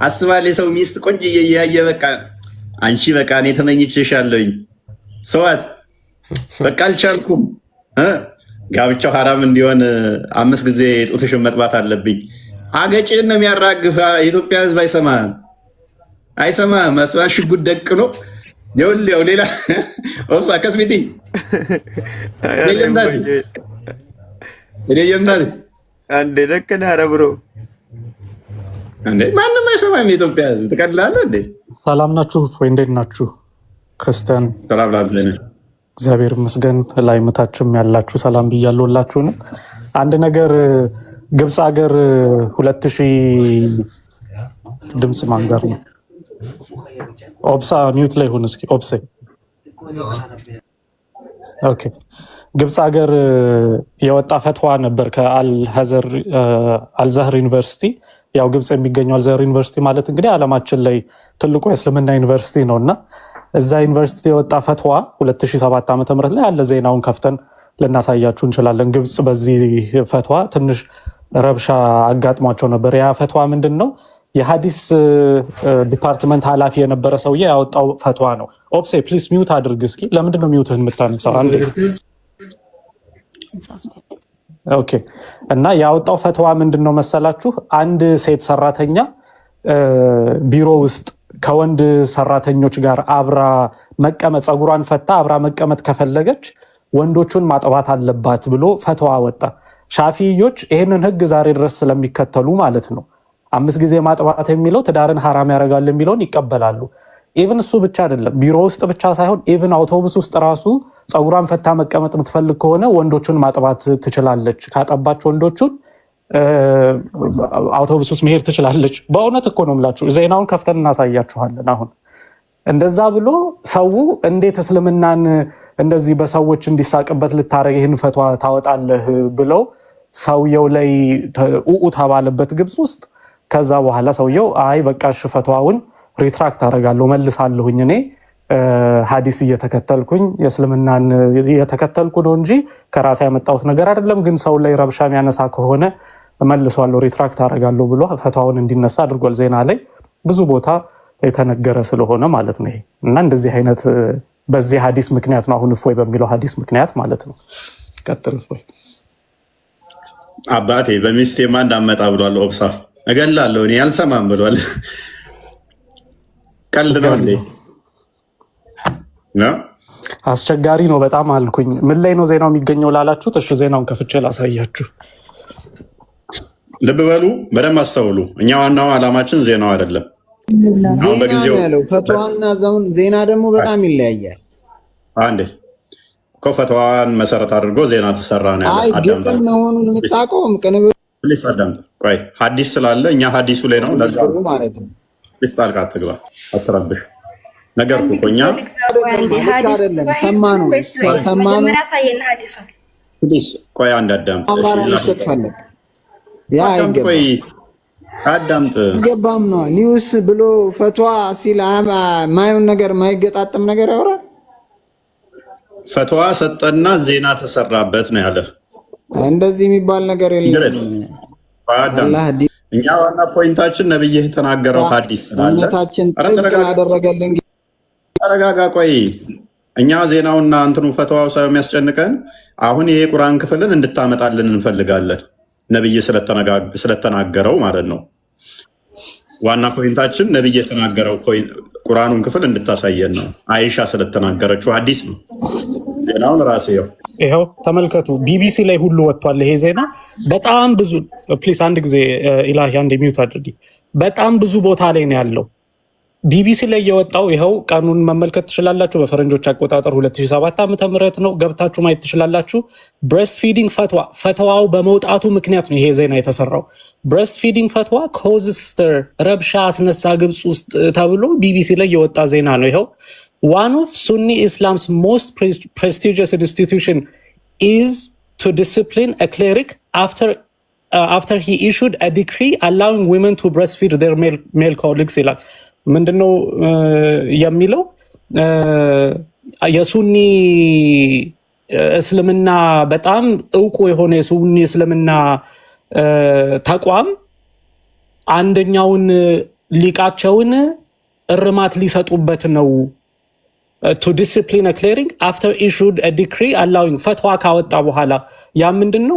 አስባል የሰው ሚስት ቆንጆ እያየ በቃ አንቺ በቃ እኔ ተመኝቼሻለሁኝ ሰዋት በቃ አልቻልኩም ጋብቻው ሐራም እንዲሆን 5 ጊዜ ጡትሽን መጥባት አለብኝ። አገጭን ነው የሚያራግፋ የኢትዮጵያ ሕዝብ አይሰማም። መስዋዕ ሽጉጥ ደቅኖ ይኸውልህ ሌላ ኦብሳ ከስሚቲ ለየምዳት አንዴ ደቅና አረብሮ እንዴ ማንም አይሰማም። የኢትዮጵያ ሕዝብ ትቀላለህ እንዴ? ሰላም ናችሁ ወይ? እንዴት ናችሁ? ክርስቲያን ሰላም ላድለነ እግዚአብሔር ይመስገን። ላይ መታችሁም ያላችሁ ሰላም ብያለሁላችሁንም። አንድ ነገር ግብጽ ሀገር 2000 ድምጽ ማንጋር ነው። ኦብሳ ሚውት ላይ ሆነ። እስኪ ኦብሳ ኦኬ። ግብጽ ሀገር የወጣ ፈትዋ ነበር ከአልዛህር ዩኒቨርሲቲ። ያው ግብጽ የሚገኘው አልዛህር ዩኒቨርሲቲ ማለት እንግዲህ ዓለማችን ላይ ትልቁ የእስልምና ዩኒቨርሲቲ ነውና እዛ ዩኒቨርሲቲ የወጣ ፈትዋ 2007 ዓ.ም ላይ አለ። ዜናውን ከፍተን ልናሳያችሁ እንችላለን። ግብጽ በዚህ ፈትዋ ትንሽ ረብሻ አጋጥሟቸው ነበር። ያ ፈትዋ ምንድነው? የሐዲስ ዲፓርትመንት ኃላፊ የነበረ ሰውዬ ያወጣው ፈትዋ ነው። ኦፕሴ ፕሊስ ሚውት አድርግ እስኪ። ለምንድነው ሚውትህን የምታነሳው? አንዴ ኦኬ። እና ያወጣው ፈትዋ ምንድነው መሰላችሁ? አንድ ሴት ሰራተኛ ቢሮ ውስጥ ከወንድ ሰራተኞች ጋር አብራ መቀመጥ ፀጉሯን ፈታ አብራ መቀመጥ ከፈለገች ወንዶቹን ማጥባት አለባት ብሎ ፈትዋ ወጣ። ሻፊዮች ይሄንን ህግ ዛሬ ድረስ ስለሚከተሉ ማለት ነው 5 ጊዜ ማጥባት የሚለው ትዳርን ሐራም ያደርጋል የሚለውን ይቀበላሉ። ኢቭን እሱ ብቻ አይደለም፣ ቢሮ ውስጥ ብቻ ሳይሆን ኢቭን አውቶቡስ ውስጥ ራሱ ፀጉሯን ፈታ መቀመጥ የምትፈልግ ከሆነ ወንዶቹን ማጥባት ትችላለች። ካጠባች ወንዶቹን አውቶቡስ ውስጥ መሄድ ትችላለች። በእውነት እኮ ነው የምላችሁ። ዜናውን ከፍተን እናሳያችኋለን። አሁን እንደዛ ብሎ ሰው እንዴት እስልምናን እንደዚህ በሰዎች እንዲሳቅበት ልታረግ ይህን ፈትዋ ታወጣለህ ብለው ሰውየው ላይ ኡኡ ተባለበት ግብጽ ውስጥ። ከዛ በኋላ ሰውየው አይ በቃሽ ፈትዋውን ሪትራክት አደርጋለሁ መልሳለሁኝ እኔ ሐዲስ እየተከተልኩኝ የእስልምናን እየተከተልኩ ነው እንጂ ከራሴ ያመጣሁት ነገር አይደለም፣ ግን ሰው ላይ ረብሻ የሚያነሳ ከሆነ መልሷለሁ ሪትራክት አደርጋለሁ ብሎ ፈትዋውን እንዲነሳ አድርጓል። ዜና ላይ ብዙ ቦታ የተነገረ ስለሆነ ማለት ነው። እና እንደዚህ አይነት በዚህ ሐዲስ ምክንያት ነው አሁን እፎይ በሚለው ሐዲስ ምክንያት ማለት ነው። ቀጥል እፎይ። አባቴ በሚስቴ ማን እንዳመጣ ብሏል። ኦብሳ እገላለሁ እኔ አልሰማም ብሏል። ቀልድ ነው እንዴ? አስቸጋሪ ነው በጣም አልኩኝ። ምን ላይ ነው ዜናው የሚገኘው ላላችሁት፣ እሺ ዜናውን ከፍቼ ላሳያችሁ። ልብ በሉ በደንብ አስተውሉ። እኛ ዋናው ዓላማችን ዜናው አይደለም። አሁን በጊዜው ያለው ፈትዋና ዛውን ዜና ደግሞ በጣም ይለያያል። አንዴ እኮ ፈትዋን መሰረት አድርጎ ዜና ተሰራ ነው ያለው። አይ ግጥም መሆኑን የምታውቀውም ቅንብ ፕሊስ አዳምጥ። ቆይ ሐዲስ ስላለ እኛ ሐዲሱ ላይ ነው ለዛ ማለት ነው። ፕሊስ ጣልቃ አትግባ፣ አትረብሽ። ነገርኩ እኮ እኛ አይደለም ሰማነው። ፕሊስ ቆይ አንድ አዳምጥ። ፈለግ ያ ቆይ አዳምጥ። ገባም ነው ኒውስ ብሎ ፈትዋ ሲል ማየውን ነገር ማይገጣጠም ነገር ያወራል። ፈትዋ ሰጠና ዜና ተሰራበት ነው ያለ። እንደዚህ የሚባል ነገር የለም። እኛ ዋና ፖይንታችን ነብይህ ተናገረው ሐዲስ ስላለ እምነታችን ጥብቅ አደረገልን። ተረጋጋ። ቆይ እኛ ዜናውና እንትኑ ፈትዋው ሳይሆን የሚያስጨንቀን አሁን ይሄ ቁርአን ክፍልን እንድታመጣልን እንፈልጋለን። ነብይ ስለተናገረው ማለት ነው። ዋና ፖይንታችን ነብይ የተናገረው ቁርአኑን ክፍል እንድታሳየን ነው። አይሻ ስለተናገረችው ሐዲስ ነው። ዜናውን ራሴ ይኸው ተመልከቱ። ቢቢሲ ላይ ሁሉ ወጥቷል ይሄ ዜና። በጣም ብዙ ፕሊስ አንድ ጊዜ ኢላሂ አንድ ሚውት አድርጊ። በጣም ብዙ ቦታ ላይ ነው ያለው። ቢቢሲ ላይ የወጣው ይኸው ቀኑን መመልከት ትችላላችሁ። በፈረንጆች አቆጣጠር 2007 ዓ.ም ነው። ገብታችሁ ማየት ትችላላችሁ። ብሬስት ፊዲንግ ፈትዋ፣ ፈትዋው በመውጣቱ ምክንያት ነው ይሄ ዜና የተሰራው። ብሬስት ፊዲንግ ፈትዋ ኮዝስ ስቲር፣ ረብሻ አስነሳ ግብጽ ውስጥ ተብሎ ቢቢሲ ላይ የወጣ ዜና ነው። ይኸው one of Sunni Islam's most prestigious institution is to discipline a cleric after after he issued a decree allowing women to breastfeed their male colleagues ይላል። ምንድነው የሚለው? የሱኒ እስልምና በጣም እውቁ የሆነ የሱኒ እስልምና ተቋም አንደኛውን ሊቃቸውን እርማት ሊሰጡበት ነው። to discipline a clearing after issued a decree allowing ፈትዋ ካወጣ በኋላ ያ ምንድነው?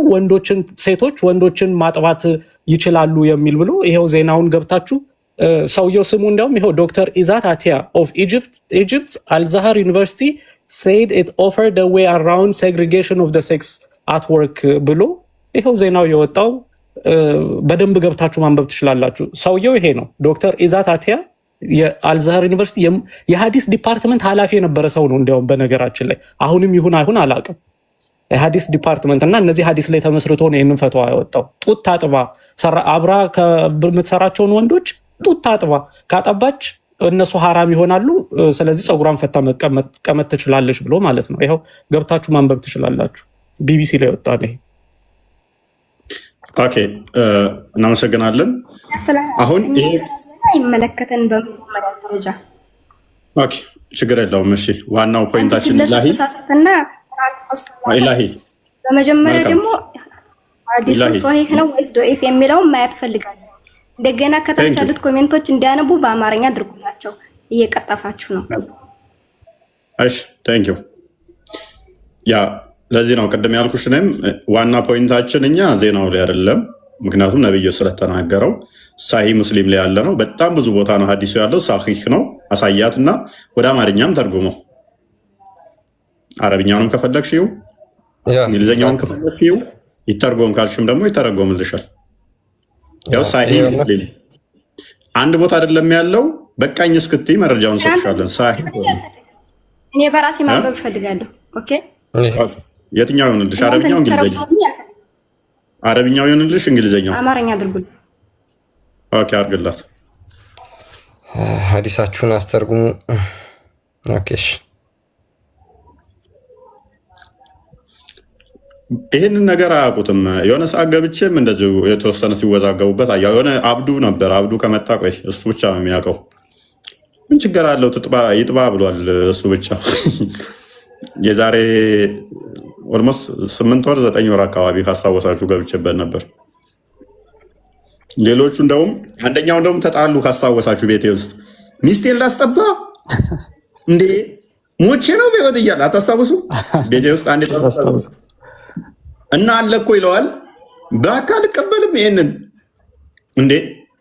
ሴቶች ወንዶችን ማጥባት ይችላሉ የሚል ብሎ ይሄው ዜናውን ገብታችሁ ሰውየው ስሙ እንደውም ይሄው ዶክተር ኢዛት አቲያ of Egypt's Al-Zahar University said it offered a way around segregation of the sex at work ብሎ ይሄው ዜናው የወጣው በደንብ ገብታችሁ ማንበብ ትችላላችሁ። ሰውየው ይሄ ነው ዶክተር ኢዛት አቲያ የአልዛሃር ዩኒቨርሲቲ የሐዲስ ዲፓርትመንት ኃላፊ የነበረ ሰው ነው። እንዲያውም በነገራችን ላይ አሁንም ይሁን አይሁን አላውቅም። የሐዲስ ዲፓርትመንት እና እነዚህ ሐዲስ ላይ ተመስርቶ ነው ይሄንን ፈትዋ ያወጣው። ጡት ታጥባ አብራ ከምትሰራቸውን ወንዶች ጡት ታጥባ ካጠባች እነሱ ሐራም ይሆናሉ፣ ስለዚህ ፀጉሯን ፈታ መቀመጥ ትችላለች ብሎ ማለት ነው። ይሄው ገብታችሁ ማንበብ ትችላላችሁ። ቢቢሲ ላይ ወጣ ነው። ኦኬ እናመሰግናለን። አሁን ይሄ ይመለከተን በመጀመሪያ ደረጃ ኦኬ ችግር የለውም። እሺ ዋናው ፖይንታችን ኢላሂ በመጀመሪያ ደግሞ ሐዲሱ ሷሂህ ነው ወይስ ዶኢፍ የሚለውን ማየት ፈልጋለሁ። እንደገና ከታች ያሉት ኮሜንቶች እንዲያነቡ በአማርኛ አድርጉላቸው። እየቀጠፋችሁ ነው። እሺ ቴንክ ዩ። ያ ለዚህ ነው ቅድም ያልኩሽ ነኝ። ዋና ፖይንታችን እኛ ዜናው ላይ አይደለም፣ ምክንያቱም ነብዩ ስለተናገረው ሳሂህ ሙስሊም ላይ ያለ ነው። በጣም ብዙ ቦታ ነው ሐዲሱ ያለው። ሳሂህ ነው አሳያትና ወደ አማርኛም ተርጉመው፣ አረብኛውንም ከፈለግሽው እንግሊዘኛውን ከፈለግሽው ይተርጎም ካልሽም ደግሞ ይተረጎምልሻል። ያው ሳሂህ ሙስሊም አንድ ቦታ አይደለም ያለው። በቃኝ እስክትይ መረጃውን ሰጥሻለን። ሳሂህ እኔ በራሴ ማንበብ ፈልጋለሁ። ኦኬ የትኛው ይሆንልሽ? አረብኛው እንግሊዘኛው? አረብኛው ይሆንልሽ? እንግሊዘኛው? አማርኛ አድርጉልኝ። ኦኬ አድርግላት። ሐዲሳችሁን አስተርጉሙ። ኦኬ እሺ። ይህንን ነገር አያውቁትም። የሆነ ሰዓት ገብቼም እንደዚሁ የተወሰነ ሲወዛገቡበት አየሁ። የሆነ አብዱ ነበር። አብዱ ከመጣ ቆይ እሱ ብቻ ነው የሚያውቀው። ምን ችግር አለው? ይጥባ ብሏል እሱ ብቻ። የዛሬ ኦልሞስት 8 ወር 9 ወር አካባቢ ካስታወሳችሁ ገብቼበት ነበር። ሌሎቹ እንደውም አንደኛው እንደውም ተጣሉ ካስታወሳችሁ፣ ቤቴ ውስጥ ሚስቴን ላስጠባ እንዴ ሞቼ ነው በህይወት እያለ አታስታውሱ? ቤቴ ውስጥ አንዴ እና አለ እኮ ይለዋል። በአካል ቀበልም ይሄንን እንዴ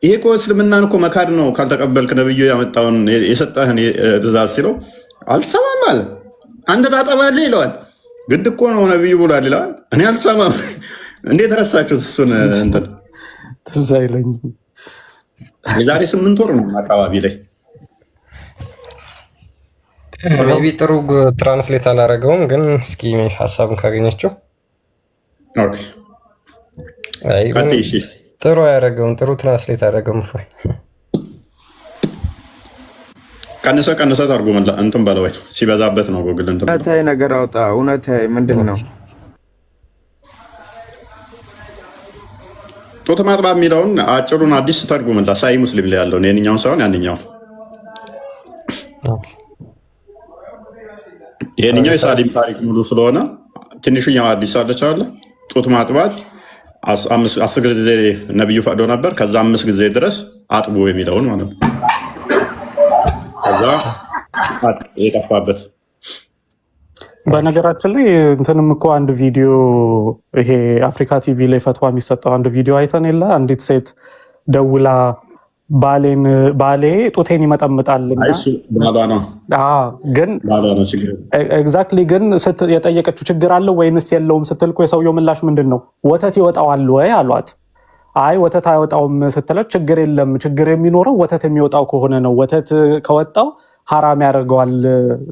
ይሄ እኮ እስልምናን እኮ መካድ ነው ካልተቀበልክ ነብዩ ያመጣውን የሰጠህን ትእዛዝ ሲለው አልሰማም አለ። አንተ ታጠባለህ ይለዋል። ግድ እኮ ነው ነብዩ ብሏል ይለዋል። እኔ አልሰማም። እንዴት ረሳችሁት? እሱን እንትን ትዝ አይለኝም። የዛሬ 8 ወር ነው አካባቢ ላይ ሜቢ ጥሩ ትራንስሌት አላደረገውም፣ ግን እስኪ ሀሳቡን ካገኘችው ጥሩ አያደረገውም። ጥሩ ትራንስሌት አያደረገውም። እፎይ ቀንሰ ታርጉ እንትን በለው ሲበዛበት ነው ጎግል እንትን እውነታዊ ነገር አውጣ። እውነታዊ ምንድን ነው? ጡት ማጥባት የሚለውን አጭሩን አዲስ ተርጉምላ። ሳሂህ ሙስሊም ላይ ያለውን የኛውን ሳይሆን ያንኛው። ይሄንኛው የሳሊም ታሪክ ሙሉ ስለሆነ ትንሽኛው አዲስ አለች አለ። ጡት ማጥባት 10 ጊዜ ነብዩ ፈቅዶ ነበር። ከዛ 5 ጊዜ ድረስ አጥቡ የሚለውን ማለት ነው። ከዛ የጠፋበት በነገራችን ላይ እንትንም እኮ አንድ ቪዲዮ ይሄ አፍሪካ ቲቪ ላይ ፈትዋ የሚሰጠው አንድ ቪዲዮ አይተን የለ አንዲት ሴት ደውላ ባሌ ጡቴን ይመጠምጣልና ግን ኤግዛክትሊ ግን የጠየቀችው ችግር አለው ወይንስ የለውም ስትል እኮ የሰውየው ምላሽ ምንድን ነው? ወተት ይወጣዋል ወይ አሏት። አይ ወተት አይወጣውም ስትለት ችግር የለም፣ ችግር የሚኖረው ወተት የሚወጣው ከሆነ ነው። ወተት ከወጣው ሐራም ያደርገዋል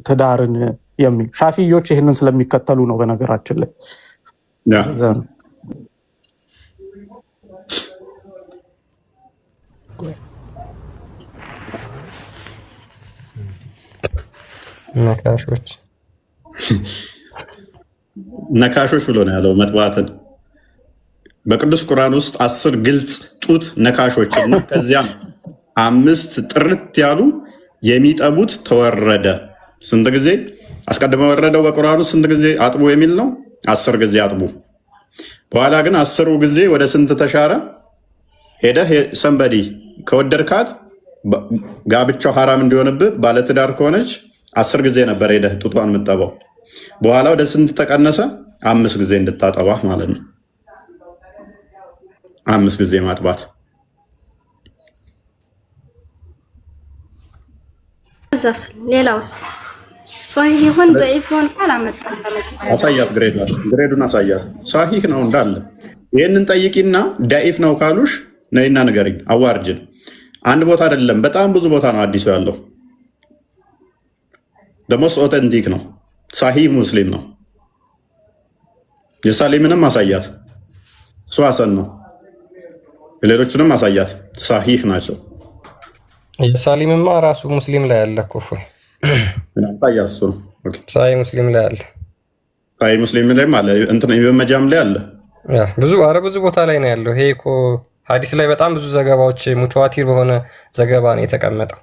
ትዳርን የሚል ሻፊዮች ይህንን ስለሚከተሉ ነው። በነገራችን ላይ ነካሾች ብሎ ነው ያለው መጥባትን። በቅዱስ ቁርአን ውስጥ 10 ግልጽ ጡት ነካሾች እና ከዚያም 5 ጥርት ያሉ የሚጠቡት ተወረደ። ስንት ጊዜ አስቀድመው ወረደው? በቁርአን ውስጥ ስንት ጊዜ አጥቡ የሚል ነው? 10 ጊዜ አጥቡ። በኋላ ግን 10ሩ ጊዜ ወደ ስንት ተሻረ? ሄደህ ሰንበዲ ከወደድካት ጋብቻው ሐራም እንዲሆንብህ ባለትዳር ከሆነች 10 ጊዜ ነበር ሄደህ ጡቷን የምጠባው። በኋላ ወደ ስንት ተቀነሰ? 5 ጊዜ እንድታጠባ ማለት ነው። 5 ጊዜ ማጥባት። ሌላውስ ሷሂህ ይሁን ضعيف ይሁን አላመጣም። አሳያት፣ ግሬዱን አሳያት። ሳሂህ ነው እንዳለ። ይህንን ጠይቂና ዳኢፍ ነው ካሉሽ ነይና ንገሪኝ። አዋርጅን አንድ ቦታ አይደለም፣ በጣም ብዙ ቦታ ነው አዲሱ ያለው። ደሞስ ኦተንቲክ ነው፣ ሳሂህ ሙስሊም ነው። የሳሊምንም አሳያት፣ እሱ ሐሰን ነው። ሌሎቹንም አሳያት፣ ሳሂህ ናቸው። የሳሊምማ ራሱ ሙስሊም ላይ አለ እኮ አሳያት። እሱ ነው ሳሂህ ሙስሊም ላይ አለ፣ ሳሂህ ሙስሊም ላይም አለ፣ እንትን በመጃም ላይ አለ። ብዙ ብዙ ቦታ ላይ ነው ያለው። ይሄ እኮ ሐዲስ ላይ በጣም ብዙ ዘገባዎች ሙተዋቲር በሆነ ዘገባ ነው የተቀመጠው።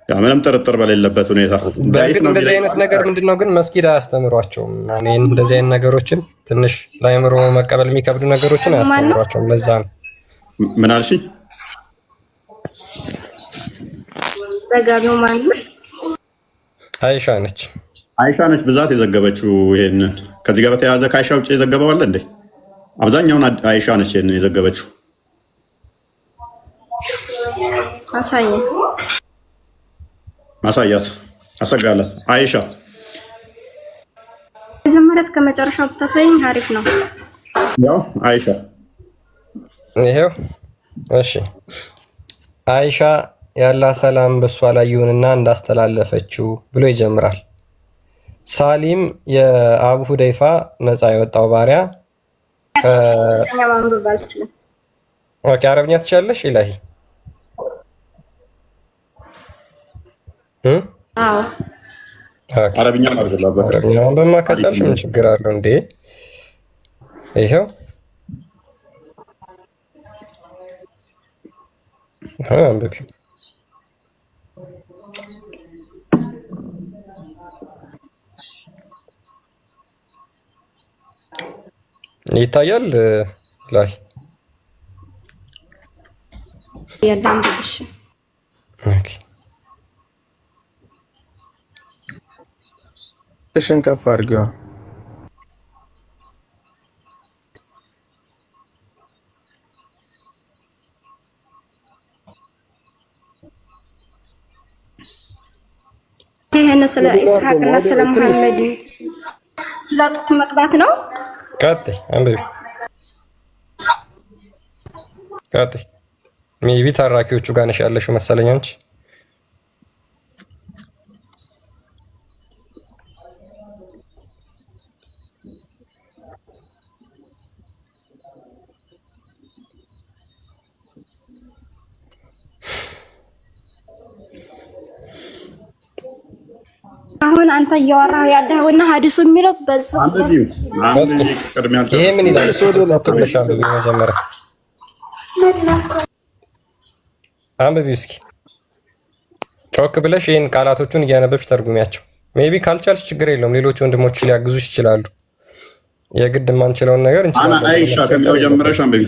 ምንም ጥርጥር በሌለበት ሁኔታ። በእርግጥ እንደዚህ አይነት ነገር ምንድነው ግን መስጊድ አያስተምሯቸውም። እንደዚህ አይነት ነገሮችን ትንሽ ለአእምሮ መቀበል የሚከብዱ ነገሮችን አያስተምሯቸውም። ለዛ ነው። ምን አልሽኝ? ዘጋቢው ማን ነው? አይሻ ነች ብዛት የዘገበችው ይሄንን። ከዚህ ጋር በተያያዘ ከአይሻ ውጭ የዘገበው አለ እንዴ? አብዛኛውን አይሻ ነች ይሄንን የዘገበችው። ማሳያት አሰጋላት። አይሻ መጀመሪያ እስከ መጨረሻው ብታሳይኝ አሪፍ ነው። ያው አይሻ ይሄው። እሺ አይሻ ያላ ሰላም በሷ ላይ ይሁንና እንዳስተላለፈችው ብሎ ይጀምራል። ሳሊም የአቡ ሁደይፋ ነፃ የወጣው ባሪያ ኦኬ። አረብኛ ትችላለሽ ኢላሂ? አዎ አረብኛ በማካቻልሽ ምን ችግር አለው እንዴ? ይሄው አንብቢ። ይታያል ላይ ያዳም ብልሽ ኦኬ። እሺን ከፍ አድርጊው። ይሄን ስለ ኢስሐቅና ስለ መሐመድ ስለ ጡት መቅባት ነው። ቀጥይ አንብቢ። ቀጥይ። ሜቢ ታራኪዎቹ ጋር ነሽ ያለሽው መሰለኝ አንቺ። አሁን አንተ እያወራህ ያለውና ሐዲሱ የሚለው በሱ ይሄ ምን ይላል? መጀመሪያ አንብቢ እስኪ ጮክ ብለሽ ይሄን ቃላቶቹን እያነበብሽ ተርጉሚያቸው። ሜቢ ካልቻልሽ ችግር የለውም፣ ሌሎች ወንድሞች ሊያግዙሽ ይችላሉ። የግድ የማንችለውን ነገር እንችላለን። አይሻ ከሚለው ጀምረሽ አንብቢ።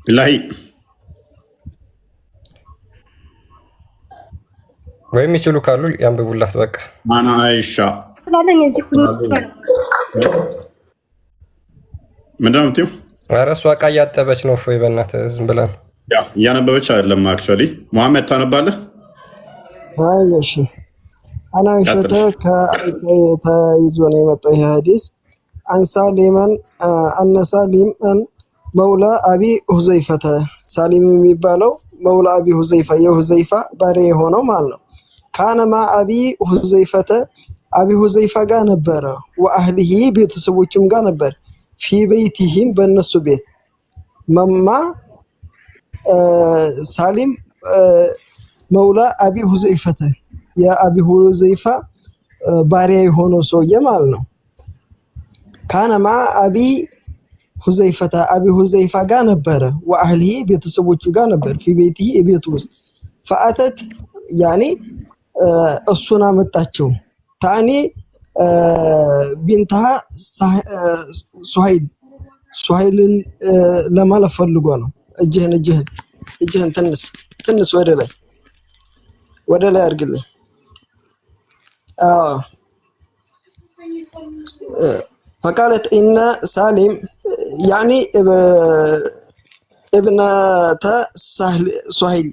ላይ ወይም ይችሉ ካሉ ያንብቡላት። በቃ ማና አይሻ ስለዚህ እዚህ ሁሉ ምንድን ነው የምትይው? ኧረ እሷ ዕቃ እያጠበች ነው። እፎይ በእናትህ ዝም ብለን እያነበበች አይደለም። አክቹዋሊ ሙሐመድ ታነባለህ? አይ እሺ። አና አይሸተ ተይዞ ነው የመጣው ይሄ ሐዲስ አንሳሊማን አነሳሊማን መውላ አቢ ሁዘይፈተ ሳሊም የሚባለው መውላ አቢ ሁዘይፋ የሁዘይፋ ባሪያ የሆነው ማለት ነው። ካነማ አቢ ሁዘይፈተ አቢ ሁዘይፋ ጋር ነበረ። ወአህሊሂ ቤተሰቦችም ጋር ነበር። ፊ በይቲሂም በእነሱ ቤት መማ ሳሊም መውላ አቢ ሁዘይፈተ የአቢ ሁዘይፋ ባሪያ የሆነው ሰውዬ ማለት ነው። ካነማ አቢ ሁዘይፈታ አቢ ሁዘይፋ ጋር ነበረ ወአህሊሂ ቤተሰቦቹ ጋር ነበር ፊ ቤቲሂ ቤቱ ውስጥ ፈአተት ያኔ እሱን አመጣቸው ታኒ ቢንተሃ ሱሀይልን ለማለት ፈልጎ ነው። እጅህን ትንስ ወደ ላይ አድርግልኝ። فقالت إن سالم يعني ابنة سهيل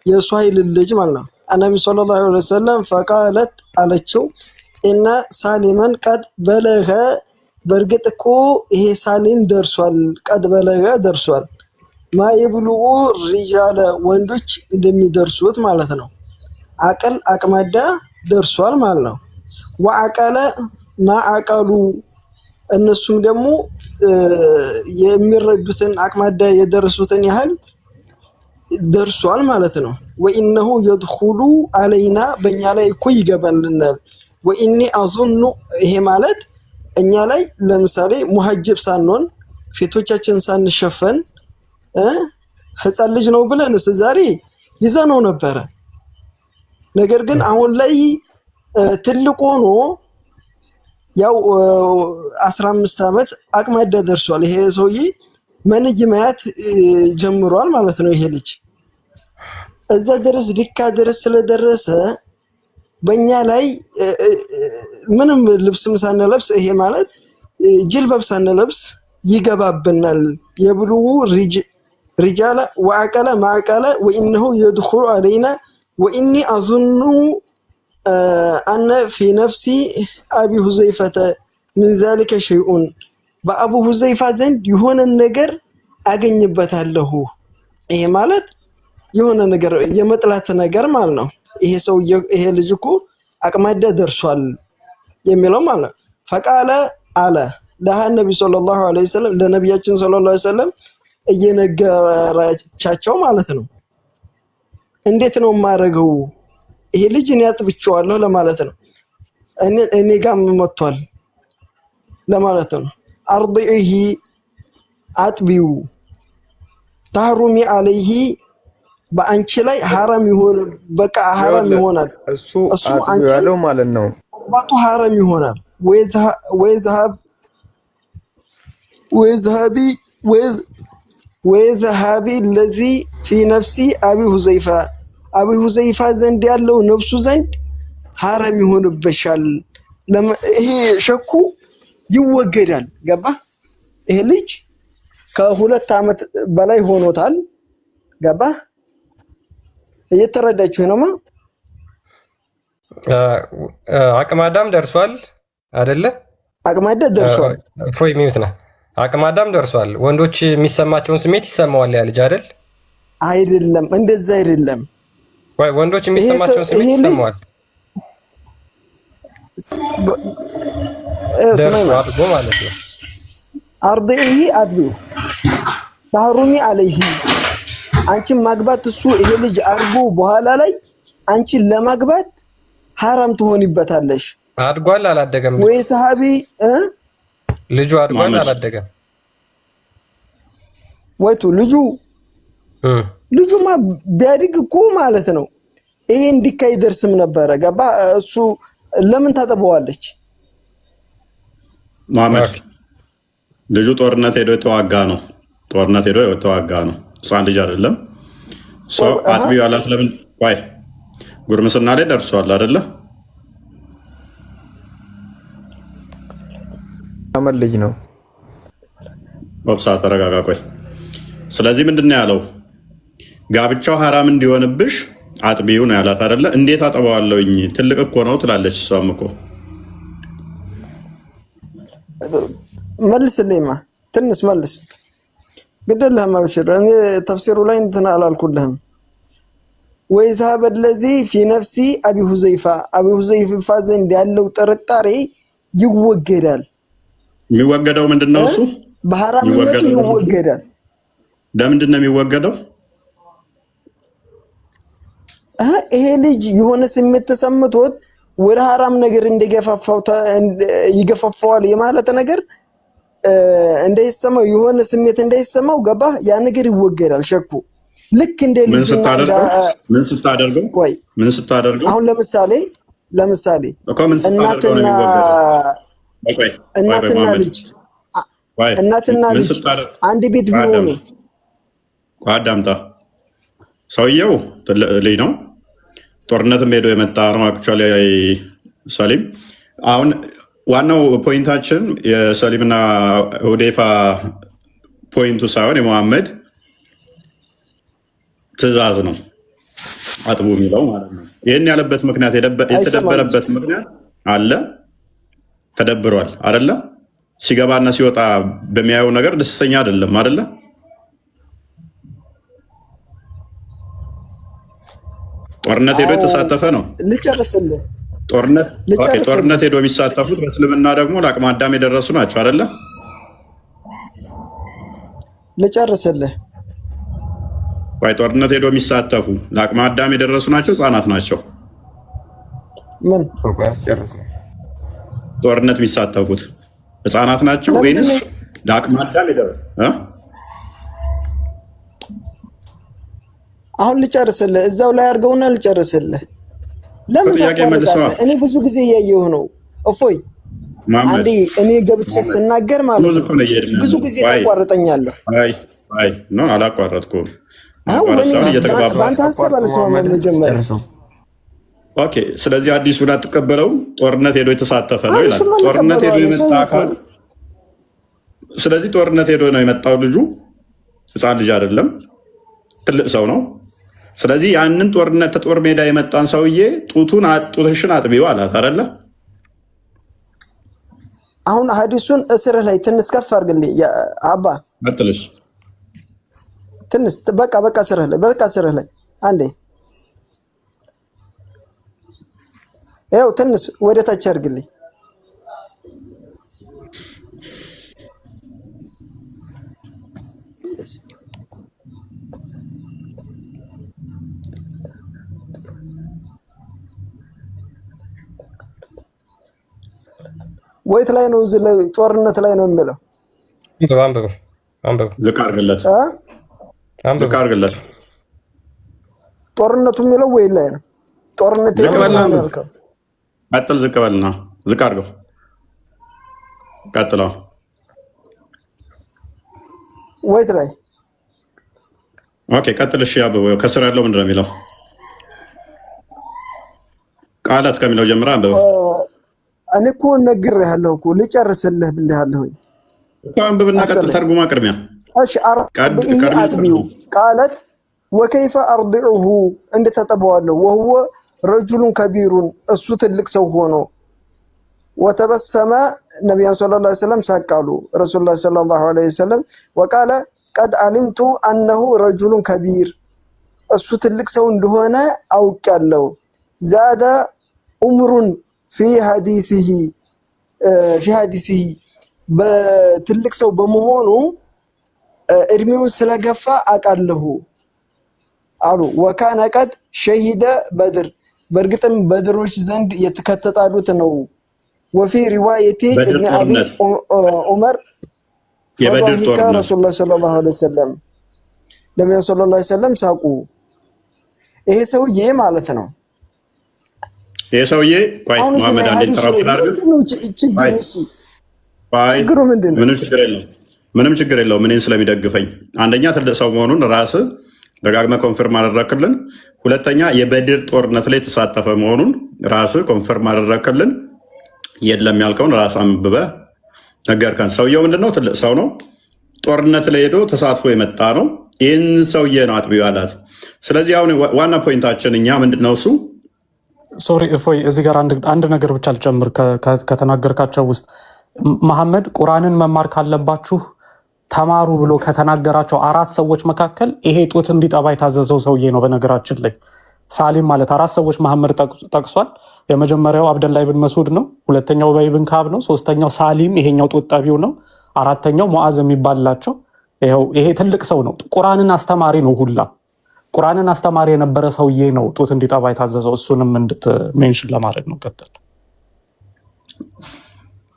يا سهيل اللي جمالنا النبي صلى الله عليه وسلم فقالت على شو إن سالما قد بلغ برقتكو هي سالم درسوال قد بلغ درسوال ما يبلغ الرجال وندوش እንደሚ ደርሱት ማለት ነው። አቀል አቅማዳ ደርሷል ማለት ነው። ወአቀለ ማአቀሉ እነሱም ደግሞ የሚረዱትን አቅማዳ የደረሱትን ያህል ደርሷል ማለት ነው። ወኢነሁ يدخሉ علينا በእኛ ላይ እኮ ይገባልናል። ወኢኒ አظن ይሄ ማለት እኛ ላይ ለምሳሌ ሙሐጅብ ሳንሆን ፊቶቻችን ሳንሸፈን ህፃን ልጅ ነው ብለን ዛሬ ይዘነው ነበረ። ነገር ግን አሁን ላይ ትልቅ ሆኖ ያው 15 አመት አቅማዳ ደርሷል። ይሄ ሰውዬ መንጅ ማያት ጀምሯል ማለት ነው። ይሄ ልጅ እዛ ድረስ ዲካ ድረስ ስለደረሰ በእኛ ላይ ምንም ልብስም ሳንለብስ ይሄ ማለት ጅልባብ ሳንለብስ ይገባብናል። የብሉው رجال وعقل ما عقل وإنه يدخل علينا وإني أظن أن في نفسي أبي حذيفة من ذلك شيء بأبو حذيفة زند يهون النجر أجنبته إيه مالت يهون النجر يمطلعت النجر مالنا إيه سو إيه لجكو أكمل درسوال يميلهم مالنا فقال على لها النبي صلى الله عليه وسلم لنبياتنا صلى الله عليه وسلم እየነገራቻቸው ማለት ነው። እንዴት ነው ማረገው? ይሄ ልጅ እኔ አጥብቼዋለሁ ለማለት ነው። እኔ ጋም መጥቷል ለማለት ነው። አርዲሂ አጥቢው ታሩሚ አለይሂ በአንቺ ላይ حرام ይሆን በቃ حرام ይሆናል። እሱ አንቺ ያለው ማለት ነው። ባቱ حرام ይሆናል። وذهبي الذي في نفسي أبي حذيفة زند ያለው ነፍሱ ዘንድ حرام ይሆንብሻል። ይሄ ሸኩ ይወገዳል። ገባ? ይሄ ልጅ ከ2 አመት በላይ ሆኖታል። ገባ? እየተረዳችሁ ነውማ? አቅማዳም ደርሷል አይደለ? አቅማዳ ደርሷል። ፎይ ሚውትና አቅማዳም ደርሷል። ወንዶች የሚሰማቸውን ስሜት ይሰማዋል ያ ልጅ አይደል? አይደለም፣ እንደዛ አይደለም። ወንዶች የሚሰማቸውን ስሜት ይሰማዋል። ደርሷል ማለት ነው። አርዲሂ አድቢው ታሩሚ አለይሂ አንቺን ማግባት እሱ ይሄ ልጅ አርጎ በኋላ ላይ አንቺን ለማግባት حرام ትሆንበታለሽ። አድጓል አላደገም? ወይ ሰሃቢ ልጁ አድጓል አላደገም? ወይቱ ልጁማ ቢያድግ እኮ ማለት ነው ይሄ እንዲካይ ደርስም ነበረ። ገባ? እሱ ለምን ታጠበዋለች? ማመድ ልጁ ጦርነት ሄዶ የተዋጋ ነው። ህፃን ልጅ አይደለም። ሰው አጥቢው ያላት ለምን ወይ ጉርምስና ላይ ደርሷል አይደለ? አመል ልጅ ነው። ወብሳ ተረጋጋ። ቆይ ስለዚህ ምንድነው ያለው? ጋብቻው حرام እንዲሆንብሽ አጥቢው ነው ያላት አይደለ? እንዴት አጠባዋለሁኝ? ትልቅ እኮ ነው ትላለች። እሷም እኮ መልስልኝማ ትንሽ መልስ ግደለህም አብሽር። እኔ ተፍሲሩ ላይ እንትን አላልኩልህም። ويذهب الذي في نفسي أبي حذيفة ዘንድ ያለው ጥርጣሬ ይወገዳል። የሚወገደው ምንድነው? እሱ በሐራምነቱ ይወገዳል። ለምንድነው የሚወገደው? ይሄ ልጅ የሆነ ስሜት ተሰምቶት ወደ ሐራም ነገር ይገፋፋዋል የማለት ነገር እንዳይሰማው የሆነ ስሜት እንዳይሰማው ገባ ያ ነገር ይወገዳል ሸኩ ልክ እንደ ልጅ ምን ስታደርገው አሁን ለምሳሌ እናትና ልጅ አንድ ቤት ቢሆኑ ቋዳምጣ ሰውየው ልጅ ነው ጦርነትም ሄዶ የመጣ ነው አክቹአሊ ሰሊም አሁን ዋናው ፖይንታችን የሰሊምና ሁዴይፋ ፖይንቱ ሳይሆን የሙሐመድ ትእዛዝ ነው አጥቡ የሚለው ማለት ነው ይሄን ያለበት ምክንያት የተደበረበት ምክንያት አለ ተደብሯል አይደለ ሲገባና ሲወጣ በሚያየው ነገር ደስተኛ አይደለም አይደለ ጦርነት ሄዶ የተሳተፈ ነው ልጨርስልህ ጦርነት ሄዶ የሚሳተፉት በእስልምና ደግሞ ለአቅመ አዳም የደረሱ ናቸው አይደለ ልጨርስልህ ወይ ጦርነት ሄዶ የሚሳተፉ ለአቅመ አዳም የደረሱ ናቸው ህፃናት ናቸው ምን ጦርነት የሚሳተፉት ህፃናት ናቸው ወይንስ ለአቅመ አዳም የደረሱ አሁን ልጨርስልህ እዛው ላይ አድርገውና ልጨርስልህ ለምን ታቋርጣለህ እኔ ብዙ ጊዜ እያየሁ ነው እፎይ አንዴ እኔ ገብቼ ስናገር ማለት ነው ብዙ ጊዜ ታቋርጠኛለህ አይ ነው አላቋረጥኩም በአንተ ሀሳብ አልስማማም መጀመሪያ ኦኬ ስለዚህ አዲሱን አትቀበለው ጦርነት ሄዶ የተሳተፈ ነው ይላል ጦርነት ሄዶ የመጣ አካል ስለዚህ ጦርነት ሄዶ ነው የመጣው ልጁ ህፃን ልጅ አይደለም ትልቅ ሰው ነው ስለዚህ ያንን ጦርነት ተጦር ሜዳ የመጣን ሰውዬ ጡትሽን አጥቢው አላት አይደለ አሁን ሐዲሱን እስርህ ላይ ትንሽ ከፍ አድርግልኝ አባ አጥልሽ ትንሽ በቃ እስርህ ላይ አንዴ ያው ትንሽ ወደ ታች አድርግልኝ ወይት ላይ ነው ጦርነት ላይ ነው የሚለው አንበብ ዝቃርግለት ጦርነቱ የሚለው ወይ ላይ ነው ጦርነት ይቀበልና አጥል ዝቀበልና ዝቃርገው ቀጥለው ወይት ላይ ኦኬ ቀጥልሽ ያበው ከስር ያለው ምንድነው የሚለው ቃላት ከሚለው ጀምራ አንበብ እኔ እኮ ነግሬሃለሁ እኮ ልጨርስልህ ብለሃለሁ እኮ አንብብና ቀጥል ተርጉማ ቅድሚያ እሺ አጥቢው ቃለት ወከይፈ አርዲዑሁ እንደተጠበዋለሁ وهو رجل كبير እሱ ትልቅ ሰው ሆኖ وتبسم النبي صلى الله عليه وسلم ሳቃሉ رسول الله صلى الله عليه وسلم وقال قد علمت انه رجل كبير እሱ ትልቅ ሰው እንደሆነ አውቃለሁ زاد عمر في حديثه በትልቅ ሰው በመሆኑ እድሜው ስለገፋ አቃለሁ አሉ ወካነ ቀድ ሸሂደ በድር በርግጥም በድሮች ዘንድ የተከተታሉት ነው ወፊ ሪዋየቲ ابن ابي عمر فضحك رسول الله صلى الله عليه وسلم ነብዩ ሰለላሁ ዐለይሂ ወሰለም ሳቁ ይሄ ሰውዬ ማለት ነው ይሄ ሰውዬ ቆይ መሐመድ አንዴ ችግሩ ምንድነው ምንም ችግር የለውም እኔን ስለሚደግፈኝ አንደኛ ትልቅ ሰው መሆኑን ራስ ደጋግመህ ኮንፈርም አደረክልን ሁለተኛ የበድር ጦርነት ላይ ተሳተፈ መሆኑን ራስ ኮንፈርም አደረክልን የለም ያልከውን ራስ አንብበህ ነገርከን ሰውየው ምንድነው ትልቅ ሰው ነው ጦርነት ላይ ሄዶ ተሳትፎ የመጣ ነው ይህን ሰውዬ ነው አጥቢው አላት ስለዚህ አሁን ዋና ፖይንታችን እኛ ምንድነው እሱ ሶሪ እፎይ እዚህ ጋር አንድ ነገር ብቻ ልጨምር ከተናገርካቸው ውስጥ መሐመድ ቁርአንን መማር ካለባችሁ ተማሩ ብሎ ከተናገራቸው 4 ሰዎች መካከል ይሄ ጡት እንዲጠባ የታዘዘው ሰውዬ ነው በነገራችን ላይ ሳሊም ማለት 4 ሰዎች መሐመድ ጠቅሷል የመጀመሪያው አብደላ ኢብን መስዑድ ነው ሁለተኛው ኡበይ ኢብን ካብ ነው ሶስተኛው ሳሊም ይሄኛው ጡት ጠቢው ነው አራተኛው ሙአዝ የሚባልላቸው ይሄ ትልቅ ሰው ነው ቁርአንን አስተማሪ ነው ሁላ ቁርአንን አስተማሪ የነበረ ሰውዬ ነው ጡት እንዲጠባ የታዘዘው። እሱንም ሜንሽን ለማድረግ ነው። ቀጥል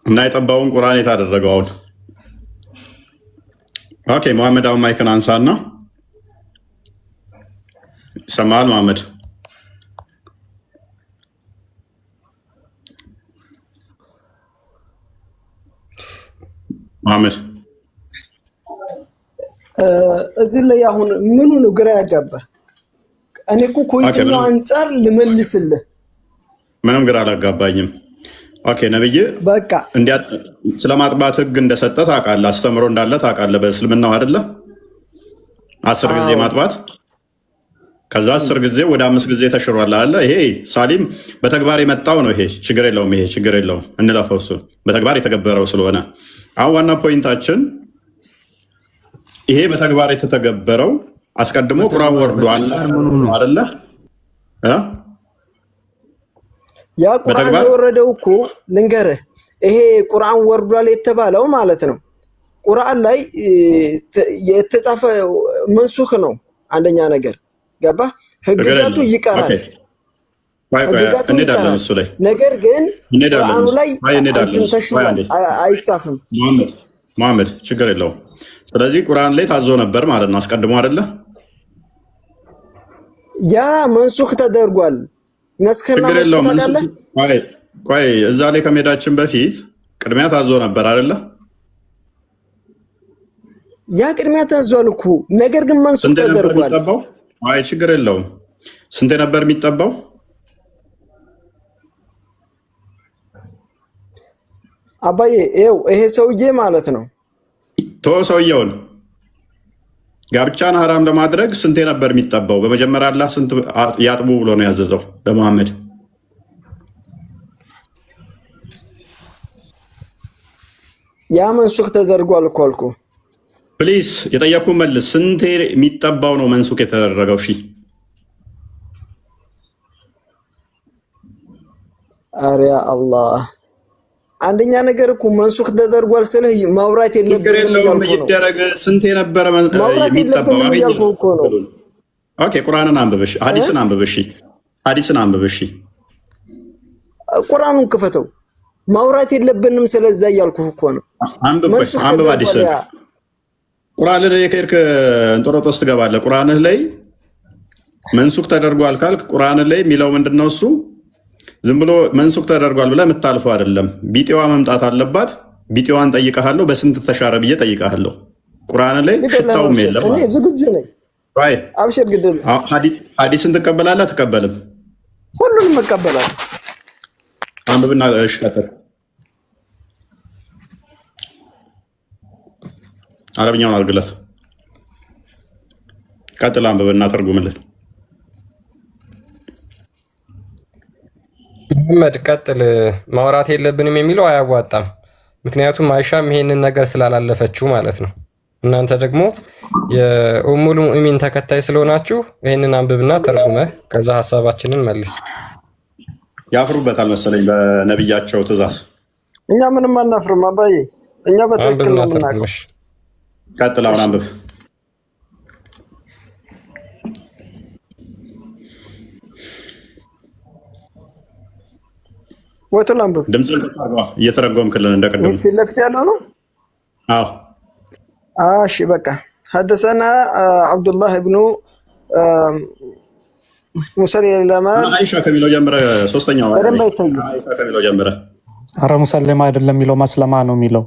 እና የጠባውን ቁርአን የታደረገው አሁን ኦኬ። መሐመድ አሁን ማይክን አንሳና ይሰማል። መሐመድ መሐመድ እዚህ ላይ አሁን ምኑ ነው ግራ ያጋባ? እኔ እኮ ከየትኛው አንፃር ልመልስልህ? ምንም ግራ አላጋባኝም። ኦኬ ነብይ በቃ ስለማጥባት ህግ እንደሰጠ ታውቃለህ፣ አስተምሮ እንዳለ ታውቃለህ። በእስልምናው አይደለ 10 ጊዜ ማጥባት፣ ከዛ 10 ጊዜ ወደ 5 ጊዜ ተሽሯል አለ። ይሄ ሳሊም በተግባር የመጣው ነው። ይሄ ችግር የለውም፣ ይሄ ችግር የለውም፣ እንለፈው። እሱ በተግባር የተገበረው ስለሆነ አሁን ዋና ፖይንታችን ይሄ በተግባር የተተገበረው አስቀድሞ ቁርአን ወርዷል አይደለ? ያ ቁርአን የወረደው እኮ ልንገርህ፣ ይሄ ቁርአን ወርዷል የተባለው ማለት ነው ቁርአን ላይ የተጻፈ መንሱኽ ነው። አንደኛ ነገር ገባ፣ ህግጋቱ ይቀራል፣ ህግጋቱ ይቀራል። ነገር ግን ቁርአኑ ላይ ተሽሯል አይጻፍም። መሐመድ ችግር የለውም። ስለዚህ ቁርአን ላይ ታዞ ነበር ማለት ነው አስቀድሞ አይደለ? ያ መንሱኽ ተደርጓል። ነስከና መስጠታለ ቆይ እዛ ላይ ከመሄዳችን በፊት ቅድሚያ ታዞ ነበር አይደለ? ያ ቅድሚያ ታዟል እኮ ነገር ግን መንሱኽ ተደርጓል። አይ ችግር የለውም። ስንቴ ነበር የሚጠባው? አባዬ ይኸው ይሄ ሰውዬ ማለት ነው ሰውየውን ጋብቻን ሐራም ለማድረግ ስንቴ ነበር የሚጠባው? በመጀመሪያ አላህ ስንት ያጥቡ ብሎ ነው ያዘዘው ለመሐመድ? ያ መንሱኽ ተደርጓል እኮ አልኩህ። ፕሊስ የጠየኩ መልስ። ስንቴ የሚጠባው ነው መንሱኽ የተደረገው? እሺ ኧረ ያ አላህ አንደኛ ነገር እኮ መንሱኽ ተደርጓል ስልህ ማውራት የለብንም ይደረግ። ስንቴ ነበረ የሚጠባው? ኦኬ ቁርአንን አንብበሽ ሐዲስን አንብበሽ ሐዲስን አንብበሽ ቁርአኑን ክፈተው። ማውራት የለብንም ስለዛ እያልኩህ እኮ ነው። አንብብ ሐዲስ ቁርአን ላይ ከርክ እንጦሮጦስ ትገባለህ። ቁርአን ላይ መንሱኽ ተደርጓል ካልክ ቁርአን ላይ የሚለው ምንድነው? እሱ ዝም ብሎ መንሱኽ ተደርጓል ብለህ የምታልፈው አይደለም። ቢጤዋ መምጣት አለባት። ቢጤዋን ጠይቀሃለሁ፣ በስንት ተሻረ ብዬ ጠይቀሃለሁ። ቁርአን ላይ ሽታውም የለም። እኔ ዝግጁ ነኝ። አብሽር ግድል። ሐዲስን ትቀበላለህ አትቀበልም? ሁሉንም እቀበላለሁ። አንብብና እሺ ቀጥል። አረብኛውን አድርግለት። ቀጥል አንብብና ተርጉምልን። መሐመድ ቀጥል። ማውራት የለብንም የሚለው አያዋጣም። ምክንያቱም አይሻም ይሄንን ነገር ስላላለፈችው ማለት ነው። እናንተ ደግሞ የኡሙል ሙእሚን ተከታይ ስለሆናችሁ ይሄንን አንብብና ተርጉመህ ከዛ ሐሳባችንን መልስ። ያፍሩበታል መሰለኝ በነብያቸው ትእዛዝ። እኛ ምንም አናፍርም አባዬ፣ እኛ በትክክል ነው የምናውቀው። ቀጥል አሁን አንብብ። ወጥተን አንብብ። ድምጽን ተጣጣ እየተረጎምክልን እንደቀደም ፊት ለፊት ያለው ነው። አዎ እሺ በቃ حدثنا عبد الله ابن ሙሰለማ አይሻ ከሚለው ጀምረ ሶስተኛው በደንብ አይታይም። አይሻ ከሚለው ጀምረ አረ ሙሰለማ አይደለም የሚለው መስለማ ነው የሚለው።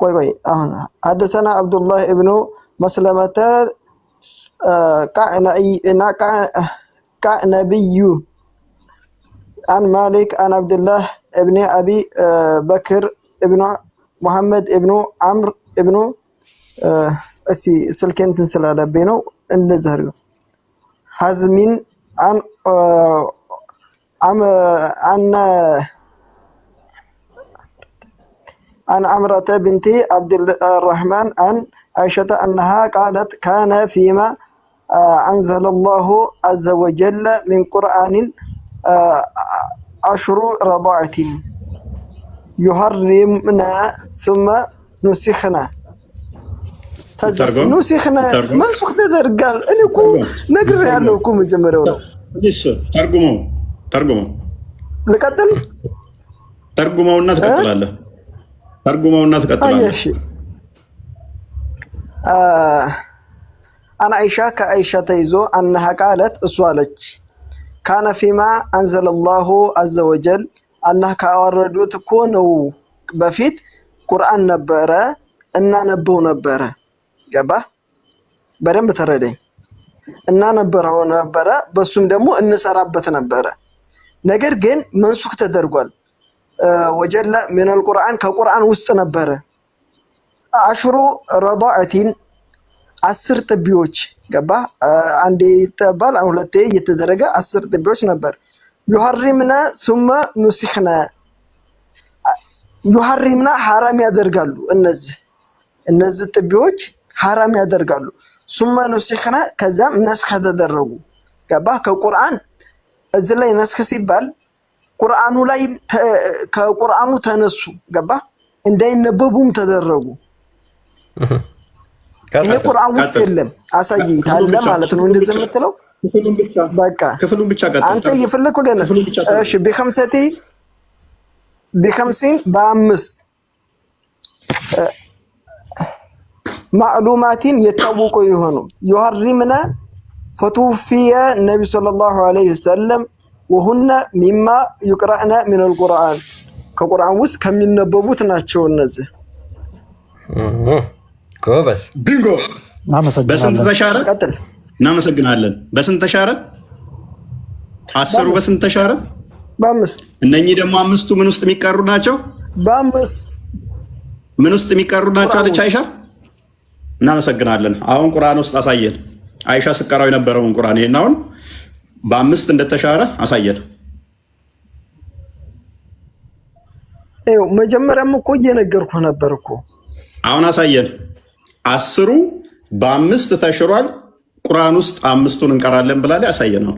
ቆይ አሁን حدثنا عبد الله ابن مسلمة كعنبي عن مالك عن عبد الله ابن أبي بكر ابن محمد ابن عمرو ابن سلكين تنسل على بينه النزهر حزمين عن عمرة بنت عبد الرحمن عن عائشة أنها قالت كان فيما أنزل الله عز وجل من قرآن 10 رضاعة يحرمنا ثم نسخنا ፈዘስ ኑሲኽነ መንሱኽ ተደርጋል። እኔ እኮ ነግሬሃለሁ እኮ መጀመሪያው ነው። ተርጉመው ልቀጥል። ተርጉመውና ትቀጥላለህ። እሺ አን አይሻ ከአይሻ ተይዞ አነሃ ቃለት እሷ አለች ካነ ፊማ አንዘለላሁ አዘ ወጀል አላህ ካወረዱት እኮ ነው በፊት ቁርአን ነበረ እናነበው ነበረ። ገባ? በደንብ ተረዳኝ። እናነበረው ነበረ፣ በሱም ደግሞ እንሰራበት ነበረ። ነገር ግን መንሱክ ተደርጓል። ወጀለ ሚነል ቁርአን ከቁርአን ውስጥ ነበረ። አሽሩ ረዳዕቲን 10 ጥቢዎች ገባ? አንዴ ይተባል ሁለቴ እየተደረገ 10 ጥቢዎች ነበር። ዩሐሪምና ሱመ ኑሲኽና ዩሐሪምና ሐራም ያደርጋሉ። እነዚህ ጥቢዎች ሐራም ያደርጋሉ። ሱመ ኑሲኽና ከዛም ነስኽ ተደረጉ። ገባ? ከቁርአን እዚህ ላይ ነስኽ ሲባል ቁርአኑ ላይ ከቁርአኑ ተነሱ። ገባ? እንዳይነበቡም ተደረጉ። ይሄ ቁርአን ውስጥ የለም። አሳይታለ ማለት ነው እንደዚህ የምትለው በቃ ክፍሉን ብቻ ቀጥታ አንተ ይፈልኩ ለነ እሺ ب50 በ5 ማዕሉማቲን የታወቁ ይሆኑ يحرمنا فتوفي النبي صلى الله عليه وسلم وهن مما يقرأنا من القرآن ከቁርአን ውስጥ ከሚነበቡት ናቸው እነዚህ። ጎበስ ቢንጎ በስንት ተሻረ? ቀጥል። እናመሰግናለን። በስንት ተሻረ? 10 በስንት ተሻረ? በ5። እነኚህ ደግሞ 5ቱ ምን ውስጥ የሚቀሩ ናቸው? በ5 ምን ውስጥ የሚቀሩ ናቸው አለች አይሻ። እናመሰግናለን። አሁን ቁርአን ውስጥ አሳየን። አይሻ ስቀራው የነበረውን ቁርአን ይሄን አሁን በ5 እንደተሻረ አሳየን። ይኸው መጀመሪያም እኮ እየነገርኩህ ነበር እኮ። አሁን አሳየን። 10ሩ በ5 ተሽሯል። ቁርአን ውስጥ 5ቱን እንቀራለን ብላለች። አሳየን። ነው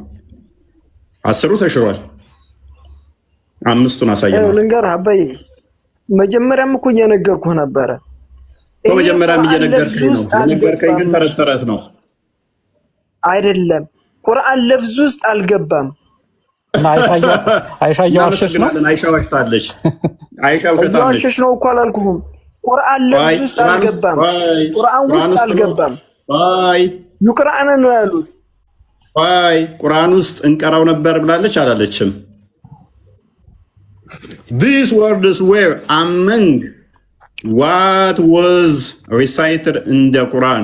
10ሩ ተሽሯል። 5ቱን አሳየን። ይኸው ልንገርህ አባዬ፣ መጀመሪያም እኮ እየነገርኩህ ነበረ። መጀመሪያም እየነገርከኝ ነው። የነገርከኝ ግን ተረት ነው አይደለም። ቁርአን ለፍዝ ውስጥ አልገባም። አይሻ እየዋሸች ነው። አይሻ ዋሽታለች። አይሻ ውሸታለች። እየዋሸች ነው እኮ አላልኩህም። ቁርአን ለፍዝ ውስጥ አልገባም። ቁርአን ውስጥ አልገባም። ይቅራአና ነው ያሉት። ቁርአን ውስጥ እንቀራው ነበር ብላለች አላለችም? These words were among what was recited in the Quran.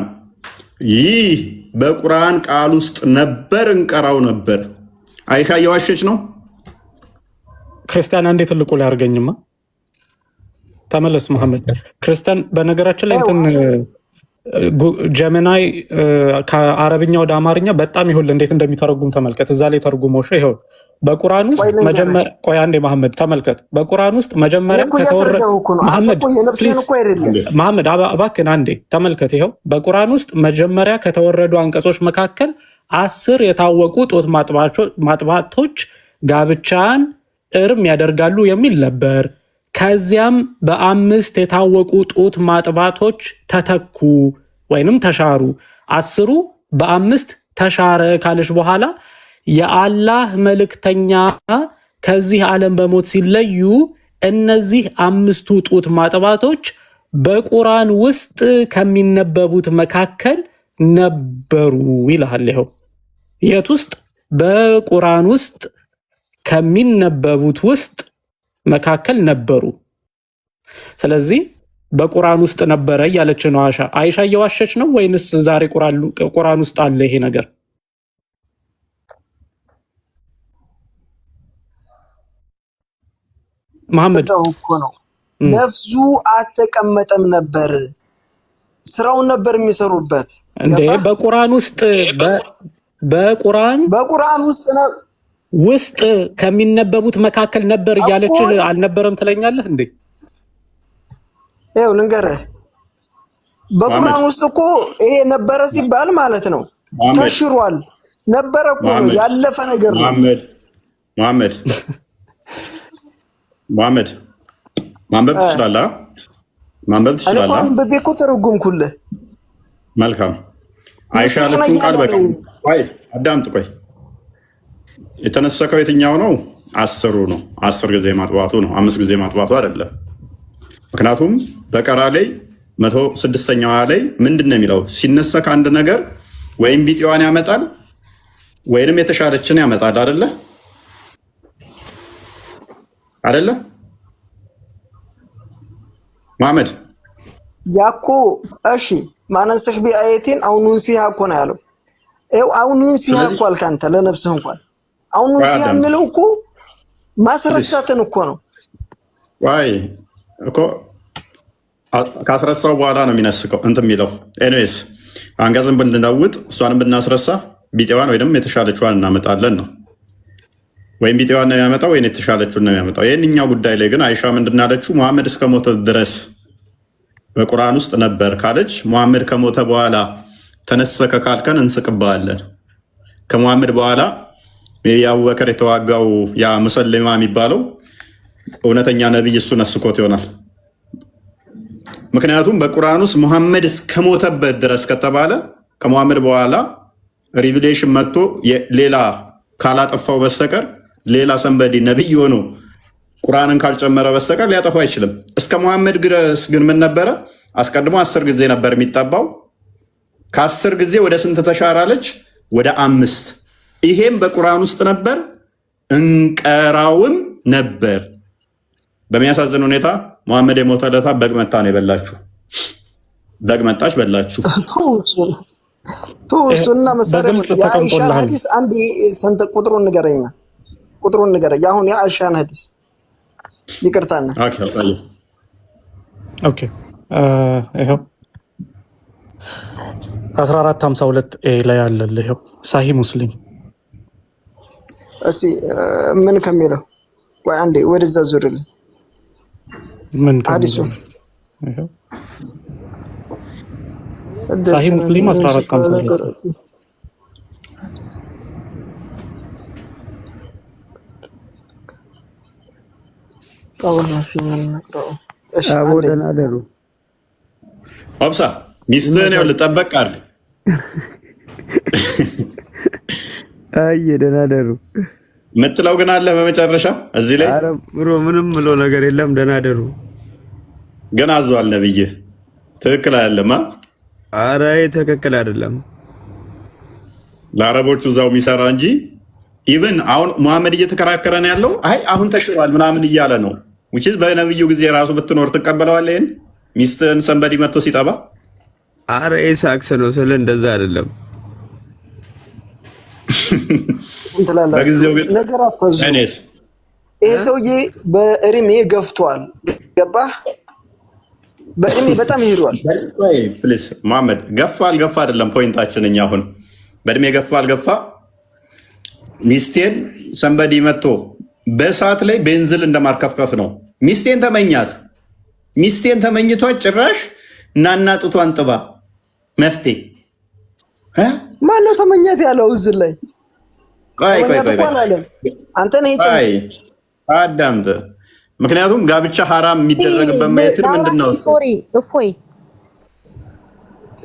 ይህ በቁርአን ቃል ውስጥ ነበር፣ እንቀራው ነበር። አይሻ እየዋሸች ነው። ክርስቲያን አንዴ ትልቁ ላይ አርገኝማ ተመለስ መሐመድ። ክርስቲያን በነገራችን ላይ እንትን ጀሚናይ ከአረብኛ ወደ አማርኛ በጣም ይሁን እንዴት እንደሚተረጉም ተመልከት። እዛ ላይ ተርጉሞሽ ይሄው በቁርአን ውስጥ መጀመሪያ ቆይ አንዴ መሐመድ ተመልከት። በቁርአን ውስጥ መጀመሪያ መሐመድ እባክህን አንዴ ተመልከት። ይሄው በቁርአን ውስጥ መጀመሪያ ከተወረዱ አንቀጾች መካከል 10 የታወቁ ጡት ማጥባቶች ጋብቻን እርም ያደርጋሉ የሚል ነበር። ከዚያም በ5 የታወቁ ጡት ማጥባቶች ተተኩ ወይንም ተሻሩ። 10ሩ በ5 ተሻረ ካለሽ በኋላ የአላህ መልእክተኛ ከዚህ ዓለም በሞት ሲለዩ እነዚህ 5ቱ ጡት ማጥባቶች በቁርአን ውስጥ ከሚነበቡት መካከል ነበሩ ይላል። ይሄው የት ውስጥ? በቁርአን ውስጥ ከሚነበቡት ውስጥ መካከል ነበሩ። ስለዚህ በቁርአን ውስጥ ነበረ እያለች ነው አይሻ እየዋሸች ነው ወይንስ ዛሬ ቁርአን ውስጥ አለ ይሄ ነገር? መሐመድ እኮ ነው ነፍሱ አተቀመጠም ነበር፣ ስራውን ነበር የሚሰሩበት እንዴ በቁርአን ውስጥ በቁርአን ውስጥ ከሚነበቡት መካከል ነበር እያለች አልነበረም ትለኛለህ እንዴ? ይኸው ልንገርህ በቁርአን ውስጥ እኮ ይሄ ነበረ ሲባል ማለት ነው ተሽሯል። ነበረ እኮ ነው ያለፈ ነገር ነው። መሐመድ ማንበብ ትችላለህ? ማንበብ ትችላለህ? እኔ እኮ ተረጉምኩልህ። መልካም አይሻ ያለችውን ቃል በቃ ቆይ አዳምጥ። ቆይ የተነሰከው የትኛው ነው? 10 ነው። 10 ጊዜ ማጥባቱ ነው፣ 5 ጊዜ ማጥባቱ አይደለም። ምክንያቱም በቀራ ላይ 106ኛዋ ላይ ምንድን ነው የሚለው? ሲነሰክ አንድ ነገር ወይም ቢጤዋን ያመጣል ወይንም የተሻለችን ያመጣል። አይደለ አይደለ መሐመድ ያኮ እሺ ማነሰህ ቢአየቲን አውኑን ሲሃ እኮ ነው ያለው። ይኸው አውኑን ሲሃ እኮ አልክ አንተ ለነፍስህ እንኳን አውኑን ሲሃ የሚለው እኮ ማስረሳትን እኮ ነው። ዋይ እኮ ካስረሳው በኋላ ነው የሚነስከው እንትን የሚለው። ኤኒዌይስ አንገዝን ብንለውጥ እሷንም ብናስረሳ ቢጤዋን ወይም የተሻለችዋን እናመጣለን ነው። ወይም ቢጤዋን ነው የሚያመጣው ወይም የተሻለችውን ነው የሚያመጣው። ይህንኛው ጉዳይ ላይ ግን አይሻ ምንድን አለችው? ሙሐመድ እስከ ሞተ ድረስ በቁርአን ውስጥ ነበር ካለች ሙሐመድ ከሞተ በኋላ ተነሰከ ካልከን እንስቅባለን። ከሙሐመድ በኋላ የአቡበከር የተዋጋው ያ ሙሰሊማ የሚባለው እውነተኛ ነቢይ እሱ ነስኮት ይሆናል። ምክንያቱም በቁርአን ውስጥ ሙሐመድ እስከሞተበት ድረስ ከተባለ ከሙሐመድ በኋላ ሪቪሌሽን መጥቶ ሌላ ካላጠፋው በስተቀር ሌላ ሰንበዲ ነቢይ ሆኖ ቁርአንን ካልጨመረ በስተቀር ሊያጠፋው አይችልም። እስከ ሙሐመድ ድረስ ግን ምን ነበረ? አስቀድሞ 10 ጊዜ ነበር የሚጠባው። ከ10 ጊዜ ወደ ስንት ተሻራለች? ወደ 5። ይሄም በቁርአን ውስጥ ነበር፣ እንቀራውም ነበር። በሚያሳዝን ሁኔታ ሙሐመድ የሞተ ዕለት በግ መታ ነው የበላችሁ። በግ መጣች በላችሁ። እሱና መሰረት የአይሻን ሐዲስ አንድ ሰንተ ቁጥሩን ንገረኝ። አሁን የአይሻን ሐዲስ ይቅርታና ኦኬ ይሄው 1452 ላይ ያለልህ ይሄው ሳሂህ ሙስሊም። እሺ ምን ከሚለው ቆይ አንዴ ወደዛ ዙርልኝ። ምን ሐዲሱ ይሄው ሳሂህ ሙስሊም 1452 አቦደናደሩ አብሳ ሚስትህን ያው ልጠበቅ አድርግ። አይ ደናደሩ የምትለው ግን አለ በመጨረሻ እዚህ ላይ። ኧረ ብሮ ምንም ምለው ነገር የለም። ደናደሩ ግን አዟል ነብይ። ትክክል አይደለም። ኧረ ትክክል አይደለም። ለአረቦቹ እዛው የሚሰራ እንጂ ኢቭን አሁን ሙሐመድ እየተከራከረ ነው ያለው። አይ አሁን ተሽሯል ምናምን እያለ ነው። which በነብዩ ጊዜ ራሱ ብትኖር ትቀበለዋለህ? ይሄን ሚስትህን ሰንበዲ መጥቶ ሲጠባ? ኧረ ሳክስ ነው ስለ እንደዛ አይደለም። በጊዜው ግን ነገር አታዙ። ይሄ ሰውዬ በእድሜ ገፍቷል። ገባህ? በእድሜ በጣም ይሄዷል። ፕሊዝ መሐመድ ገፋ አልገፋ አይደለም ፖይንታችን። እኛ አሁን በእድሜ ገፋ አልገፋ ሚስቴን ሰንበዲ መጥቶ በሰዓት ላይ ቤንዝል እንደማርከፍከፍ ነው። ሚስቴን ተመኛት። ሚስቴን ተመኝቷት ጭራሽ እናና ጡቷን ጥባ መፍትሄ ማነው ተመኛት ያለው? እዚህ ላይ ቆይ አንተ ነህ ይጭ አዳምጥ። ምክንያቱም ጋብቻ ሐራም የሚደረግበት ማየት ምንድነው? እፎይ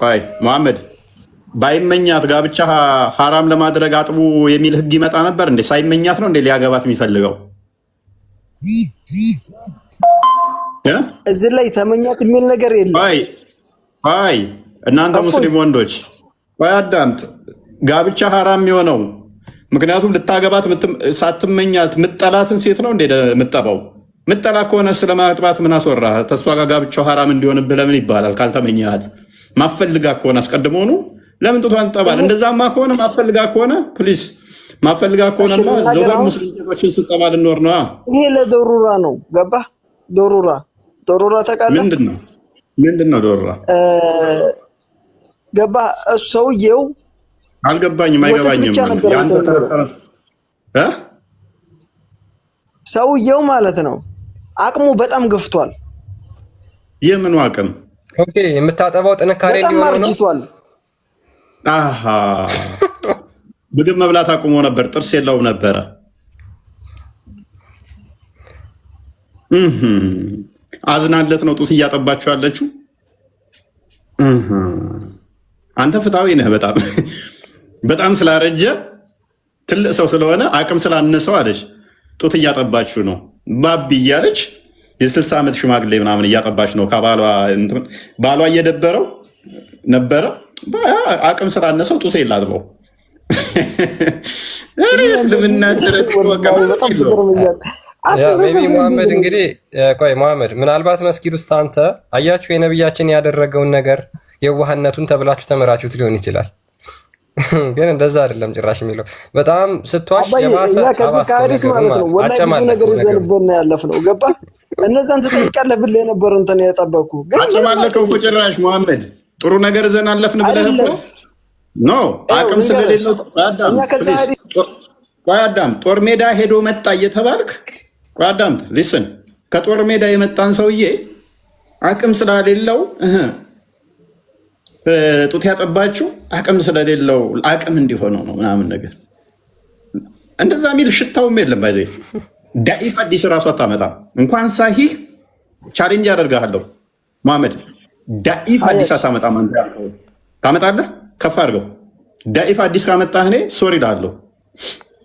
ቆይ መሐመድ ባይመኛት ጋብቻ ሐራም ለማድረግ አጥቡ የሚል ህግ ይመጣ ነበር እንዴ? ሳይመኛት ነው እንዴ ሊያገባት የሚፈልገው? እዚህ ላይ ተመኛት የሚል ነገር የለም። አይ እናንተ ሙስሊም ወንዶች አዳምጥ። ጋብቻ ሐራም የሚሆነው ምክንያቱም ልታገባት ሳትመኛት ምጠላትን ሴት ነው እንዴ ምጠባው? ምጠላ ከሆነ ስለማጥባት ምን አስወራ? ተሷ ጋር ጋብቻው ሐራም እንዲሆንብህ ለምን ይባላል? ካልተመኛት ማፈልጋ ከሆነ አስቀድሞኑ ለምን ጡቷን ትጠባል? እንደዛማ ከሆነ ማፈልጋ ከሆነ ፕሊዝ ማፈልጋ ከሆነማ ዘወር ሙስሊም ሴቶችን ስጠባ ልኖር ነው። ይሄ ለዶሩራ ነው። ገባህ? ዶሩራ ታውቃለህ? ምንድነው ዶሩራ? ገባህ? ሰውዬው አልገባኝም፣ አይገባኝም። ሰውዬው ማለት ነው አቅሙ በጣም ገፍቷል። የምኑ አቅም? ኦኬ የምታጠባው ጥንካሬ በጣም አርጅቷል። አሃ ምግብ መብላት አቁሞ ነበር። ጥርስ የለውም ነበረ። አዝናለት ነው ጡት እያጠባችሁ ያለችው። አንተ ፍትሃዊ ነህ በጣም በጣም ስላረጀ ትልቅ ሰው ስለሆነ አቅም ስላነሰው አለች ጡት እያጠባችሁ ነው ባቢ እያለች የ60 ዓመት ሽማግሌ ምናምን እያጠባች ነው ባሏ እየደበረው ነበረ አቅም ስላነሰው ጡት የላጥበው እስልምና ተረት መሐመድ እንግዲህ ቆይ መሐመድ ምናልባት መስጊድ ውስጥ አንተ አያችሁ የነብያችን ያደረገውን ነገር የዋህነቱን ተብላችሁ ተመራችሁት ሊሆን ይችላል። ግን እንደዛ አይደለም ጭራሽ የሚለው በጣም ስትዋሽ የባሰ ከዚህ ማለት ነው። ወላሂ ብዙ ነገር ይዘንብና ያለፍነው ገባ እነዛን ተጠይቃለህ ብለህ የነበረ እንትን ያጠበቁ ግን አጨማለከው ጭራሽ መሐመድ ጥሩ ነገር ዘን አለፍን ብለህ ኖ አቅም ስለሌለው አዳም ጦር ሜዳ ሄዶ መጣ እየተባልክ አዳም ሊስን ከጦር ሜዳ የመጣን ሰውዬ አቅም ስለሌለው ጡት ያጠባችሁ አቅም ስለሌለው አቅም እንዲሆነው ነው ምናምን ነገር እንደዛ ሚል ሽታውም የለም። ባይዘ ዳኢፍ አዲስ ራሱ አታመጣም። እንኳን ሳሂህ ቻሌንጅ አደርጋለሁ መሐመድ ዳኢፍ አዲስ አታመጣም። አንተ ያልከው ታመጣለህ። ከፍ አድርገው ዳኢፍ አዲስ ካመጣህ እኔ ሶሪ እልሃለሁ።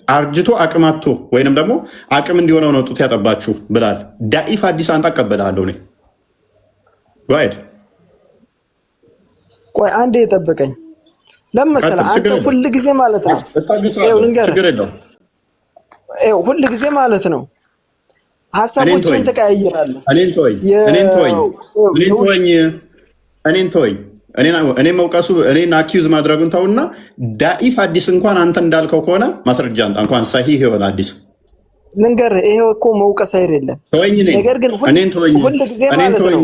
አርጅቶ አቅም አጥቶ ወይንም ደግሞ አቅም እንዲሆነው ነው ጡት ያጠባችሁ ብላል። ዳኢፍ አዲስ አንተ አቀበልሃለሁ እኔ ዋይድ ቆይ አንዴ የጠበቀኝ ለምሳሌ አንተ ሁሉ ጊዜ ማለት ነው ሁሉ ጊዜ ማለት ነው ሐሳቦችን ተቀያይራለህ። እኔን ተወኝ እኔ መውቀሱ እኔን አኪዩዝ ማድረጉን ተውና ዳኢፍ አዲስ እንኳን አንተ እንዳልከው ከሆነ ማስረጃ አንተ እንኳን ሳሂህ የሆነ አዲስ ልንገርህ። ይሄ እኮ መውቀስ አይደለም። ነገር ግን ሁሉ ጊዜ ማለት ነው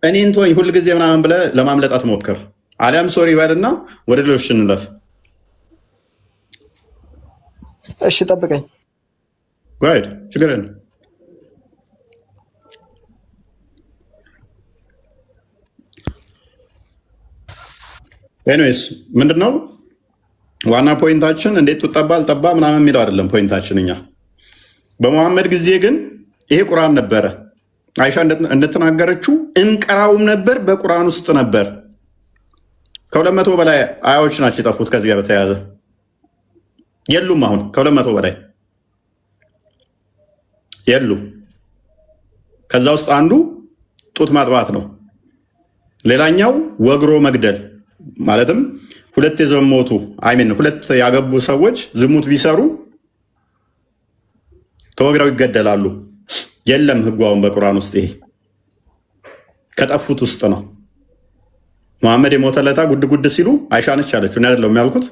እኔን ተወኝ ሁል ጊዜ ምናምን ብለህ ለማምለጥ አትሞክር። አሊያም ሶሪ በልና ወደ ሌሎች እንለፍ። እሺ ጠብቀኝ። ጋይድ ችግር የለም። ኤኒዌይስ ምንድነው ዋና ፖይንታችን? እንዴት ጡጠባ አልጠባ ምናምን የሚለው አይደለም ፖይንታችን። እኛ በመሐመድ ጊዜ ግን ይሄ ቁርአን ነበረ። አይሻ እንደተናገረችው እንቀራውም ነበር፣ በቁርአን ውስጥ ነበር። ከ200 በላይ አያዎች ናቸው የጠፉት። ከዚህ ጋር በተያያዘ የሉም። አሁን ከ200 በላይ የሉም። ከዛ ውስጥ አንዱ ጡት ማጥባት ነው። ሌላኛው ወግሮ መግደል ማለትም ሁለት የዘሞቱ ሁለት ያገቡ ሰዎች ዝሙት ቢሰሩ ተወግረው ይገደላሉ። የለም ህጓውን በቁርአን ውስጥ ይሄ ከጠፉት ውስጥ ነው። መሐመድ የሞተለታ ጉድ ጉድ ሲሉ አይሻ ነች ያለችው። እኔ አይደለሁም ያልኩት።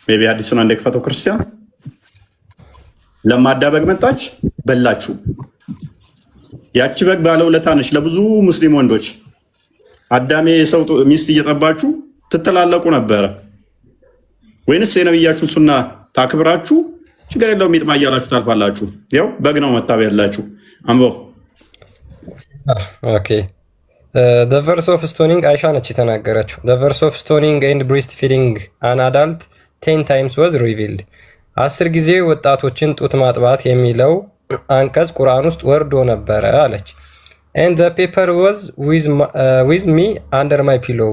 ሜቢ አዲሱን አንዴ ክፈተው ክርስቲያን። ለማዳ በግ መጣች በላችሁ። ያቺ በግ ባለውለታ ነች ለብዙ ሙስሊም ወንዶች። አዳሜ የሰው ሚስት እየጠባችሁ ትተላለቁ ነበረ ወይንስ የነብያችሁ ሱና ታክብራችሁ ችግር የለውም ሚጥማ እያላችሁ ታልፋላችሁ? ያው በግ ነው መታበያ ያላችሁ። አንቦ ኦኬ the verse of stoning አይሻ ነች የተናገረችው። the verse of stoning and breastfeeding an adult 10 times was revealed 10 ጊዜ ወጣቶችን ጡት ማጥባት የሚለው አንቀጽ ቁርአን ውስጥ ወርዶ ነበረ አለች። and the paper was with me under my pillow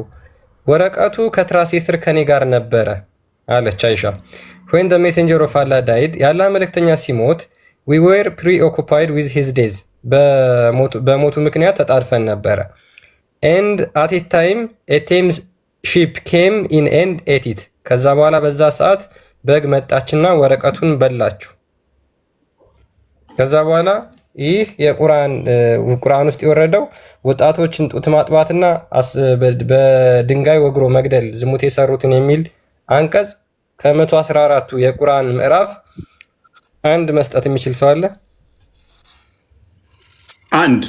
ወረቀቱ ከትራሴ ስር ከኔ ጋር ነበረ አለች አይሻ። when the messenger of Allah died ያላ መልእክተኛ ሲሞት we were preoccupied with his days በሞቱ ምክንያት ተጣድፈን ነበረ። and at a time a tame sheep came in and ate it ከዛ በኋላ በዛ ሰዓት በግ መጣችና ወረቀቱን በላችሁ። ከዛ በኋላ ይህ የቁርአን ውስጥ የወረደው ወጣቶችን ጡት ማጥባትና በድንጋይ ወግሮ መግደል ዝሙት የሰሩትን የሚል አንቀጽ ከ114ቱ የቁርአን ምዕራፍ አንድ መስጠት የሚችል ሰው አለ? አንድ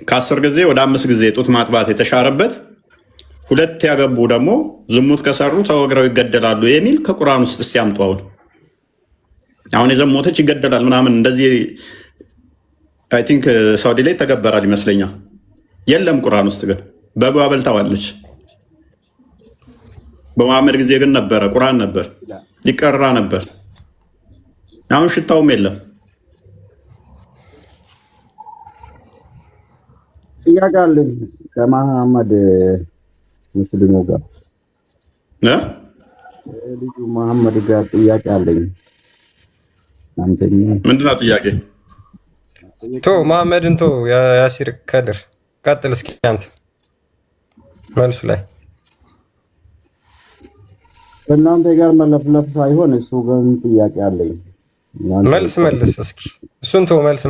ከ10 ጊዜ ወደ 5 ጊዜ ጡት ማጥባት የተሻረበት፣ ሁለት ያገቡ ደግሞ ዝሙት ከሰሩ ተወግረው ይገደላሉ የሚል ከቁርአን ውስጥ እስቲ አምጡ። አሁን የዘሞተች ይገደላል ምናምን እንደዚህ አይ ቲንክ ሳውዲ ላይ ተገበራል ይመስለኛል። የለም ቁርአን ውስጥ ግን በጓ በልታዋለች። በመሐመድ ጊዜ ግን ነበረ፣ ቁርአን ነበር፣ ይቀራ ነበር። አሁን ሽታውም የለም። ጥያቄ አለኝ ከመሐመድ ሙስሊሙ ጋር ልጁ መሐመድ ጋር ጥያቄ አለኝ። አንተኛ ምንድነው ጥያቄ? ቶ መሐመድን ቶ ያሲር ከድር ቀጥል እስኪ አንተ መልሱ ላይ እናንተ ጋር መለፍለፍ ሳይሆን እሱ ጋር ጥያቄ አለኝ። መልስ እስኪ እሱን ቶ መልስ።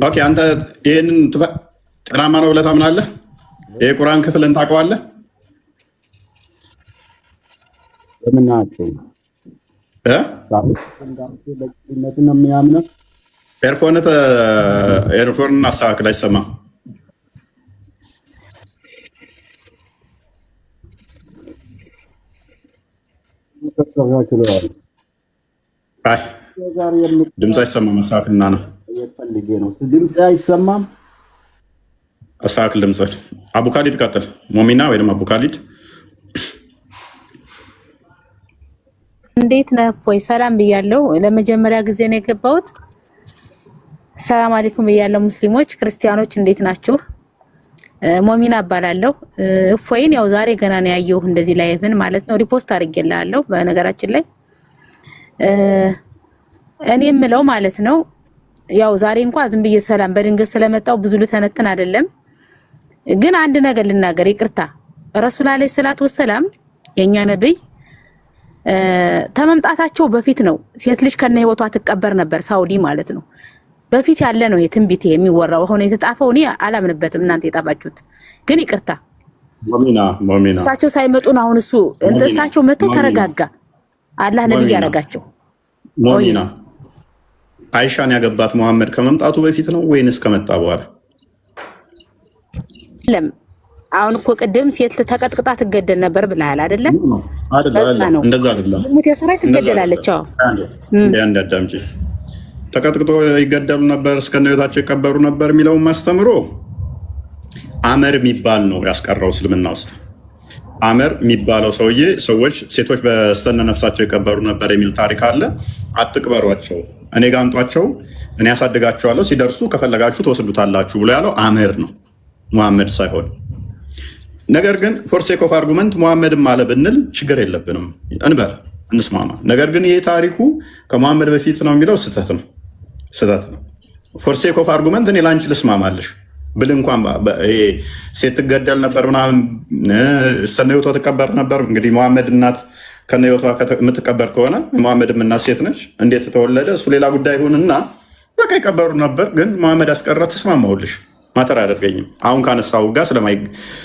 ኦኬ አንተ ይሄንን ጤናማ ነው ብለህ ታምናለህ? ይሄ ቁርአን ክፍልን ታውቀዋለህ? ለምን አትይ ለምን የሚያምነው ኤርፎን አስተካክል፣ አይሰማም። ድምፅ አይሰማም። አስተካክልና ነው ድምፅ አይሰማም። አስተካክል ድምፅህን። አቡ ካሊድ ቀጥል። ሞሚና ወይም አቡ ካሊድ እንዴት ነህ? ወይ ሰላም ብያለሁ። ለመጀመሪያ ጊዜ ነው የገባሁት። ሰላም አለይኩም ብያለሁ። ሙስሊሞች ክርስቲያኖች እንዴት ናችሁ? ሞሚና እባላለሁ። እፎይን ያው ዛሬ ገና ነው ያየሁ እንደዚህ ላይቭን ማለት ነው። ሪፖስት አድርጌልሃለሁ። በነገራችን ላይ እኔ የምለው ማለት ነው ያው ዛሬ እንኳን ዝም ብዬ ሰላም በድንገት ስለመጣው ብዙ ልተነትን አይደለም፣ ግን አንድ ነገር ልናገር። ይቅርታ ረሱል አለይሂ ሰላቱ ወሰላም የኛ ነብይ ተመምጣታቸው በፊት ነው ሴት ልጅ ከነ ህይወቷ ትቀበር ነበር፣ ሳውዲ ማለት ነው። በፊት ያለ ነው የትንቢት የሚወራው። አሁን የተጣፈው እኔ አላምንበትም፣ እናንተ የጣፋችሁት ግን ይቅርታ። ሞሚና ታቸው ሳይመጡ ነው አሁን እሱ እንተሳቸው መተው ተረጋጋ። አላህ ነብይ ያረጋቸው። ሞሚና አይሻን ያገባት መሐመድ ከመምጣቱ በፊት ነው ወይንስ ከመጣ በኋላ? ለም አሁን እኮ ቅድም ሴት ተቀጥቅጣ ትገደል ነበር ብለሃል አይደለ? አይደለም፣ እንደዛ አይደለም። ሙት ያሰራክ ትገደላለች። አዎ አንድ አዳምጪ። ተቀጥቅጦ ይገደሉ ነበር፣ እስከነ ህይወታቸው ይቀበሩ ነበር የሚለውን ማስተምሮ አመር የሚባል ነው ያስቀረው እስልምና ውስጥ። አመር የሚባለው ሰውዬ ሰዎች ሴቶች በስተነ ነፍሳቸው ይቀበሩ ነበር የሚል ታሪክ አለ። አትቅበሯቸው፣ እኔ ጋር አምጧቸው፣ እኔ ያሳድጋቸዋለሁ፣ ሲደርሱ ከፈለጋችሁ ትወስዱታላችሁ ብሎ ያለው አመር ነው፣ ሙሐመድ ሳይሆን። ነገር ግን ፎር ሴክ ኦፍ አርጉመንት ሙሐመድም አለ ብንል ችግር የለብንም እንበል፣ እንስማማ። ነገር ግን ይሄ ታሪኩ ከሙሐመድ በፊት ነው የሚለው ስህተት ነው። ፎር ሴክ ኦፍ አርጉመንት እኔ ላንቺ ልስማማልሽ ብል እንኳን ሴት ትገደል ነበር ምናምን እስከነ ህይወቷ ትቀበር ነበር። እንግዲህ ሙሐመድ እናት ከነ ህይወቷ የምትቀበር ከሆነ ሙሐመድም እናት ሴት ነች፣ እንዴት ተወለደ እሱ ሌላ ጉዳይ ይሁንና በቃ ይቀበሩ ነበር። ግን ሙሐመድ አስቀረ፣ ተስማማውልሽ፣ ማተር አያደርገኝም። አሁን ካነሳው ጋር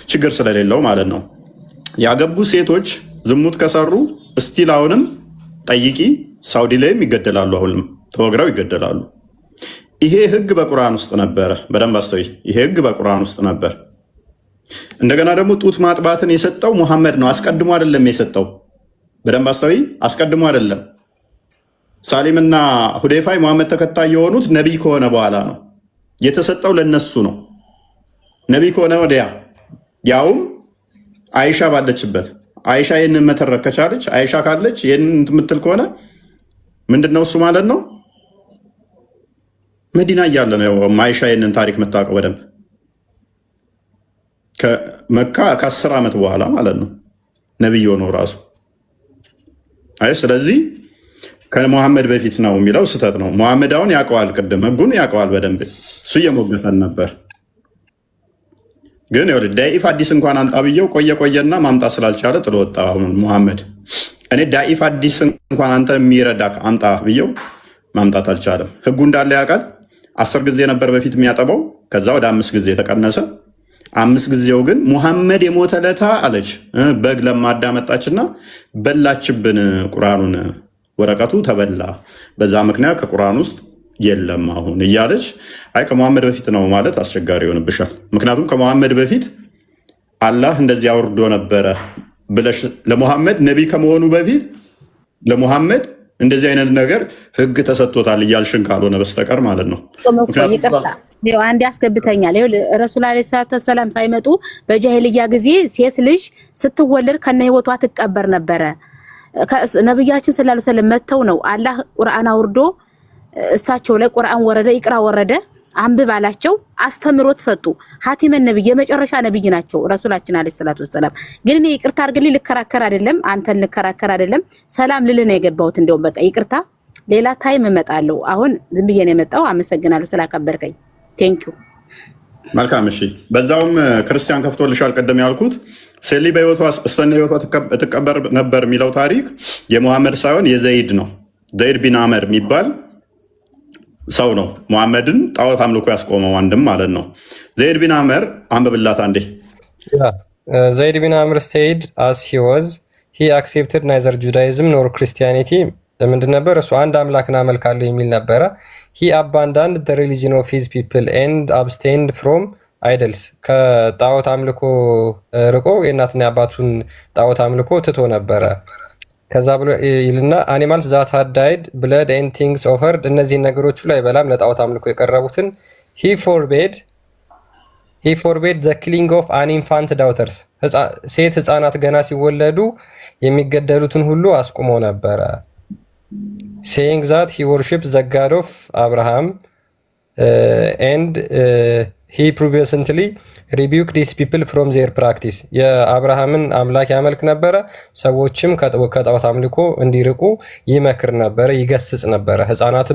ችግር ስለሌለው ማለት ነው። ያገቡ ሴቶች ዝሙት ከሰሩ እስቲል አሁንም ጠይቂ፣ ሳውዲ ላይም ይገደላሉ፣ አሁንም ተወግረው ይገደላሉ። ይሄ ህግ በቁርአን ውስጥ ነበረ። በደንብ አስተውይ። ይሄ ህግ በቁርአን ውስጥ ነበር። እንደገና ደግሞ ጡት ማጥባትን የሰጠው ሙሐመድ ነው፣ አስቀድሞ አይደለም የሰጠው። በደንብ አስተውይ። አስቀድሞ አይደለም። ሳሊምና ሁዴፋ ሙሐመድ ተከታይ የሆኑት ነቢይ ከሆነ በኋላ ነው የተሰጠው። ለነሱ ነው ነቢይ ከሆነ ወዲያ፣ ያውም አይሻ ባለችበት። አይሻ ይህንን መተረክ ከቻለች፣ አይሻ ካለች ይህንን የምትል ከሆነ ምንድነው እሱ ማለት ነው? መዲና እያለ ነው አይሻ ይህንን ታሪክ የምታውቀው በደንብ ከመካ ከ10 ዓመት በኋላ ማለት ነው ነቢይ ሆነው ራሱ። አይ ስለዚህ ከሙሐመድ በፊት ነው የሚለው ስህተት ነው። ሙሐመድ አሁን ያውቀዋል፣ ቅድም ህጉን ያውቀዋል በደንብ። እሱ እየሞገተን ነበር። ግን ዳኢፍ አዲስ እንኳን አንጣ ብየው ቆየና ማምጣት ስላልቻለ ጥሎ ወጣ። አሁን ሙሐመድ እኔ ዳኢፍ አዲስ እንኳን አንተ የሚረዳ አምጣ ብየው ማምጣት አልቻለም። ህጉ እንዳለ ያውቃል። 10 ጊዜ ነበር በፊት የሚያጠባው፣ ከዛ ወደ 5 ጊዜ ተቀነሰ። 5 ጊዜው ግን ሙሐመድ የሞተ ለታ አለች በግ ለማዳ መጣችና በላችብን ቁርአኑን፣ ወረቀቱ ተበላ፣ በዛ ምክንያት ከቁርአን ውስጥ የለም አሁን እያለች። አይ ከሙሐመድ በፊት ነው ማለት አስቸጋሪ ይሆንብሻል። ምክንያቱም ከሙሐመድ በፊት አላህ እንደዚህ አውርዶ ነበረ ብለሽ ለሙሐመድ ነቢይ ከመሆኑ በፊት ለሙሐመድ እንደዚህ አይነት ነገር ህግ ተሰጥቶታል እያልሽን ካልሆነ በስተቀር ማለት ነው። አንድ ያስገብተኛል። ረሱል አለይሂ ሰላቱ ወሰላም ሳይመጡ በጃሂልያ ጊዜ ሴት ልጅ ስትወለድ ከነ ህይወቷ ትቀበር ነበረ። ነብያችን ሰለላሁ ዐለይሂ ወሰለም መተው ነው አላህ ቁርአን አውርዶ እሳቸው ላይ ቁርአን ወረደ፣ ይቅራ ወረደ። አንብብ አላቸው። አስተምሮት ሰጡ። ሀቲመን ነብይ የመጨረሻ ነብይ ናቸው ረሱላችን አለይሂ ሰላቱ ወሰለም። ግን እኔ ይቅርታ አድርግልኝ ልከራከር አይደለም አንተን ልከራከር አይደለም ሰላም ልልህ ነው የገባሁት። እንደውም በቃ ይቅርታ ሌላ ታይም እመጣለሁ። አሁን ዝም ብዬ ነው የመጣው። አመሰግናለሁ ስላከበርከኝ። ቴንኪው። መልካም እሺ። በዛውም ክርስቲያን ከፍቶልሻል። ቀደም ያልኩት ሴሊ በህይወቷ እስተነ ህይወቷ ትቀበር ነበር የሚለው ታሪክ የሙሐመድ ሳይሆን የዘይድ ነው። ዘይድ ቢን አመር የሚባል ሰው ነው ሙሐመድን ጣዖት አምልኮ ያስቆመው አንድም ማለት ነው። ዘይድ ቢን አመር አንብብላት አንዴ። ዘይድ ቢን አመር said as he accepted neither Judaism nor Christianity ምንድን ነበር እሱ አንድ አምላክን አመልካለሁ የሚል ነበረ። he abandoned the religion of his people and abstained from idols ከጣዖት አምልኮ ርቆ የእናትና የአባቱን ጣዖት አምልኮ ትቶ ነበረ። ከዛ ብሎ ይልና animals that had died blood and things offered እነዚህን ነገሮች ላይ በላም ለጣዖት አምልኮ የቀረቡትን he forbade the killing of an infant daughters ሴት ህፃናት ገና ሲወለዱ የሚገደሉትን ሁሉ አስቆሞ ነበረ። saying that he worships the God of Abraham and he previously rebuked these people from their practice የአብርሃምን አምላክ ያመልክ ነበረ። ሰዎችም ከጣዖት አምልኮ እንዲርቁ ይመክር ነበረ፣ ይገስጽ ነበረ። ህፃናት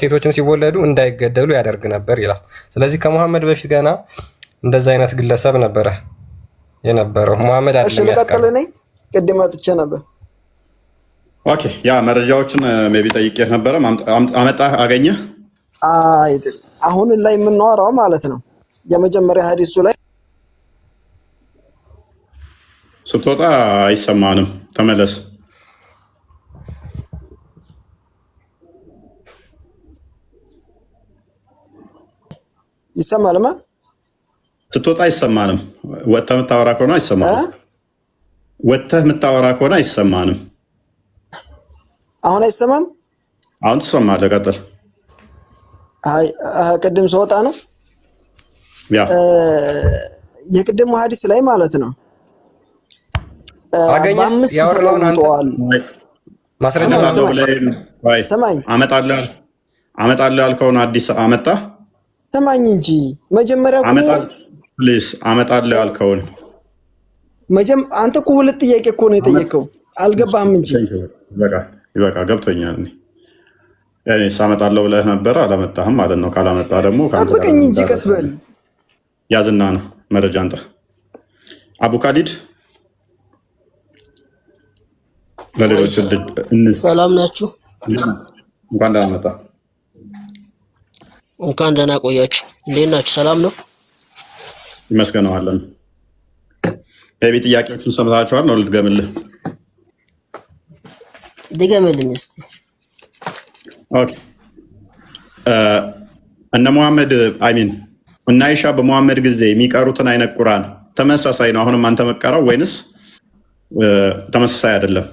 ሴቶችም ሲወለዱ እንዳይገደሉ ያደርግ ነበር ይላል። ስለዚህ ከመሐመድ በፊት ገና እንደዛ አይነት ግለሰብ ነበረ የነበረው። መሐመድ አይደለም ያስቀረው። እሺ ቅድም አጥቼ ነበር። ኦኬ ያ መረጃዎችን ሜቢ ጠይቄህ ነበረ። አመጣህ አገኘህ? አይደል አሁን ላይ የምናወራው ማለት ነው የመጀመሪያ ሐዲሱ ላይ ስትወጣ አይሰማንም። ተመለስ። ይሰማልማ? ስትወጣ አይሰማንም። ወጥተህ የምታወራ ከሆነ አይሰማንም። ወጥተህ የምታወራ ከሆነ አይሰማንም። አሁን አይሰማም? አሁን ትሰማለህ። ቀጥል። አይ ቅድም ስወጣ ነው ያ የቅድሙ ሐዲስ ላይ ማለት ነው አገኘህ? ያወራውን አንተ ማስረጃ ሰማኝ። አመጣለሁ ያልከውን አዲስ አመጣ። ሰማኝ እንጂ መጀመሪያ ፕሊስ አመጣለሁ ያልከውን አንተ እኮ ሁለት ጥያቄ እኮ ነው የጠየቀው። አልገባህም እንጂ ይበቃ ገብቶኛል። እኔ ሳመጣለሁ ብለህ ነበር አላመጣህም ማለት ነው። ካላመጣ ደግሞ ጠብቀኝ እንጂ ቀስ በል። ያዝና ነው መረጃ አንተ አቡ ካሊድ ለሌሎች ሰላም ናችሁ? እንኳን ደህና መጣ። እንኳን ደህና ቆያችሁ። እንዴት ናችሁ? ሰላም ነው ይመስገነዋለን። ቤቢ ጥያቄዎቹን ሰምታችኋል ነው ልድገምልህ? ድገምልኝ እስቲ። ኦኬ እነ ሙሐመድ አይሚን እና አይሻ በሙሐመድ ጊዜ የሚቀሩትን አይነት ቁርአን ተመሳሳይ ነው አሁንም አንተ መቀራው ወይንስ ተመሳሳይ አይደለም?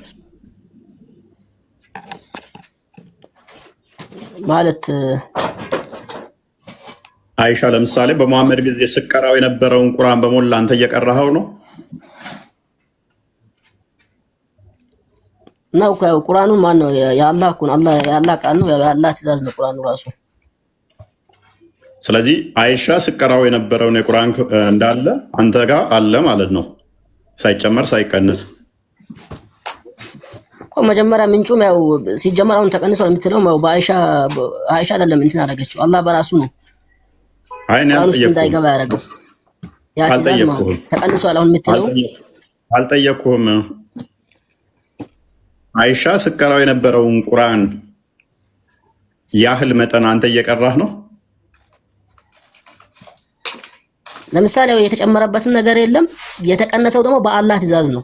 ማለት አይሻ ለምሳሌ በሙሐመድ ጊዜ ስቀራው የነበረውን ቁርአን በሞላ አንተ እየቀራኸው ነው ነው? ቁርአኑ ማን ነው? የአላህ እኮ ነው። የአላህ ቃል ነው። የአላህ ትእዛዝ ነው ቁርአኑ ራሱ። ስለዚህ አይሻ ስቀራው የነበረውን የቁርአን እንዳለ አንተ ጋር አለ ማለት ነው፣ ሳይጨመር ሳይቀነስ። መጀመሪያ ምንጩም ያው ሲጀመር አሁን ተቀንሷል የምትለው ያው በአይሻ አይደለም እንትን አደረገችው አላህ በራሱ ነው። አይኔ እንዳይገባ ያደረገው ያ ትእዛዝ ማለት ተቀንሷል አሁን የምትለው አልጠየቅኩህም። አይሻ ስቀራው የነበረውን ቁርአን ያህል መጠን አንተ እየቀራህ ነው? ለምሳሌ የተጨመረበትም ነገር የለም። የተቀነሰው ደግሞ በአላህ ትእዛዝ ነው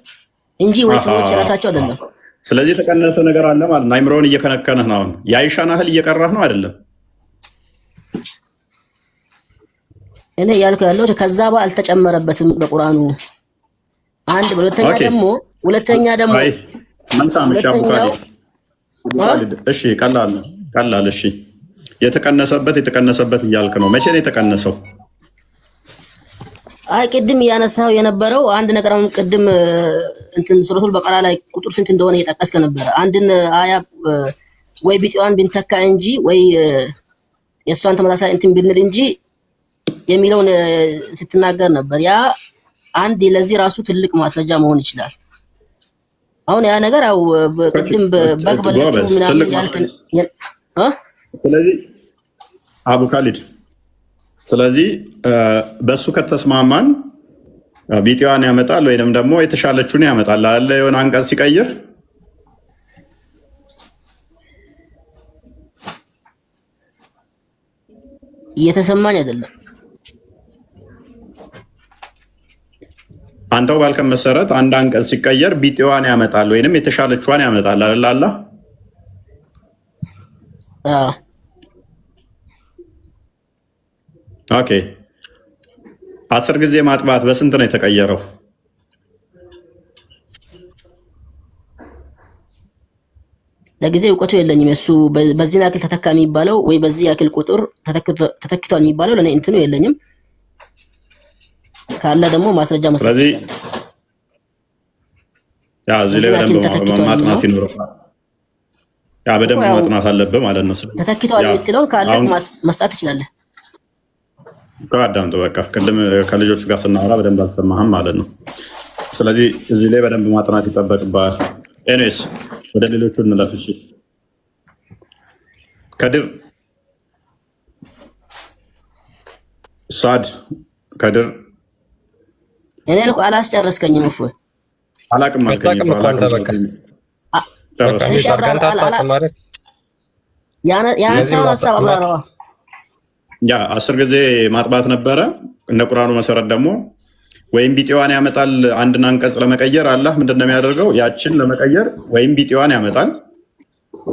እንጂ ወይ ሰዎች ራሳቸው አይደለም። ስለዚህ የተቀነሰ ነገር አለ ማለት ነው። አይምሮውን እየከነከነህ ነው። አሁን የአይሻን ያህል እየቀራህ ነው አይደለም? እኔ ያልኩ ያለው ከዛ በኋላ አልተጨመረበትም በቁርአኑ አንድ። ሁለተኛ ደግሞ መልካም። እሺ አቡ ካሊድ እሺ፣ ቀላል እሺ። የተቀነሰበት እያልክ ነው። መቼ ነው የተቀነሰው? አይ ቅድም እያነሳው የነበረው አንድ ነገር አሁን ቅድም እንትን ሱረቱል በቀራ ላይ ቁጥር ስንት እንደሆነ እየጠቀስከ ነበረ። አንድን አያ ወይ ቢጤዋን ብንተካ እንጂ ወይ የእሷን ተመሳሳይ እንትን ብንል እንጂ የሚለውን ስትናገር ነበር። ያ አንድ ለዚህ ራሱ ትልቅ ማስረጃ መሆን ይችላል። አሁን ያ ነገር ያው ቅድም በግበለችው ምናምን ያልከን ስለዚህ አቡ ካሊድ ስለዚህ በሱ ከተስማማን ቢጤዋን ያመጣል ወይንም ደግሞ የተሻለችውን ያመጣል አለ የሆነ አንቀጽ ሲቀይር እየተሰማኝ አይደለም። አንተው ባልከን መሰረት አንድ አንቀጽ ሲቀየር ቢጤዋን ያመጣል ወይንም የተሻለችዋን ያመጣል አይደል? አላ ኦኬ 10 ጊዜ ማጥባት በስንት ነው የተቀየረው? ለጊዜ እውቀቱ የለኝም። እሱ በዚህ ያክል ተተካ የሚባለው ወይ በዚህ ያክል ቁጥር ተተክቷል የሚባለው ለኔ እንትኑ የለኝም። ካለ ደግሞ ማስረጃ መስጠት ስለዚህ ያ እዚህ ላይ በደንብ ማጥናት ይኖርብሃል። ያ በደንብ ማጥናት አለብህ ማለት ነው። ተተክቷል የምትለውን ካለ መስጠት ትችላለህ። ከአዳምጥ በቃ ቅድም ከልጆቹ ጋር ስናወራ በደንብ አልሰማህም ማለት ነው። ስለዚህ እዚህ ላይ በደንብ ማጥናት ይጠበቅብሃል። ኤኒዌይስ ወደ ሌሎቹ እንለፍ። እሺ ከድር ሳድ ከድር እኔን እኮ አላስጨረስከኝም። እፎ አላቅም ማለት ያነሳውን ሀሳብ አብራራዋ። ያ 10 ጊዜ ማጥባት ነበረ እንደ ቁርአኑ መሰረት ደግሞ ወይም ቢጤዋን ያመጣል። አንድን አንቀጽ ለመቀየር አላህ ምንድነው የሚያደርገው? ያችን ለመቀየር ወይም ቢጤዋን ያመጣል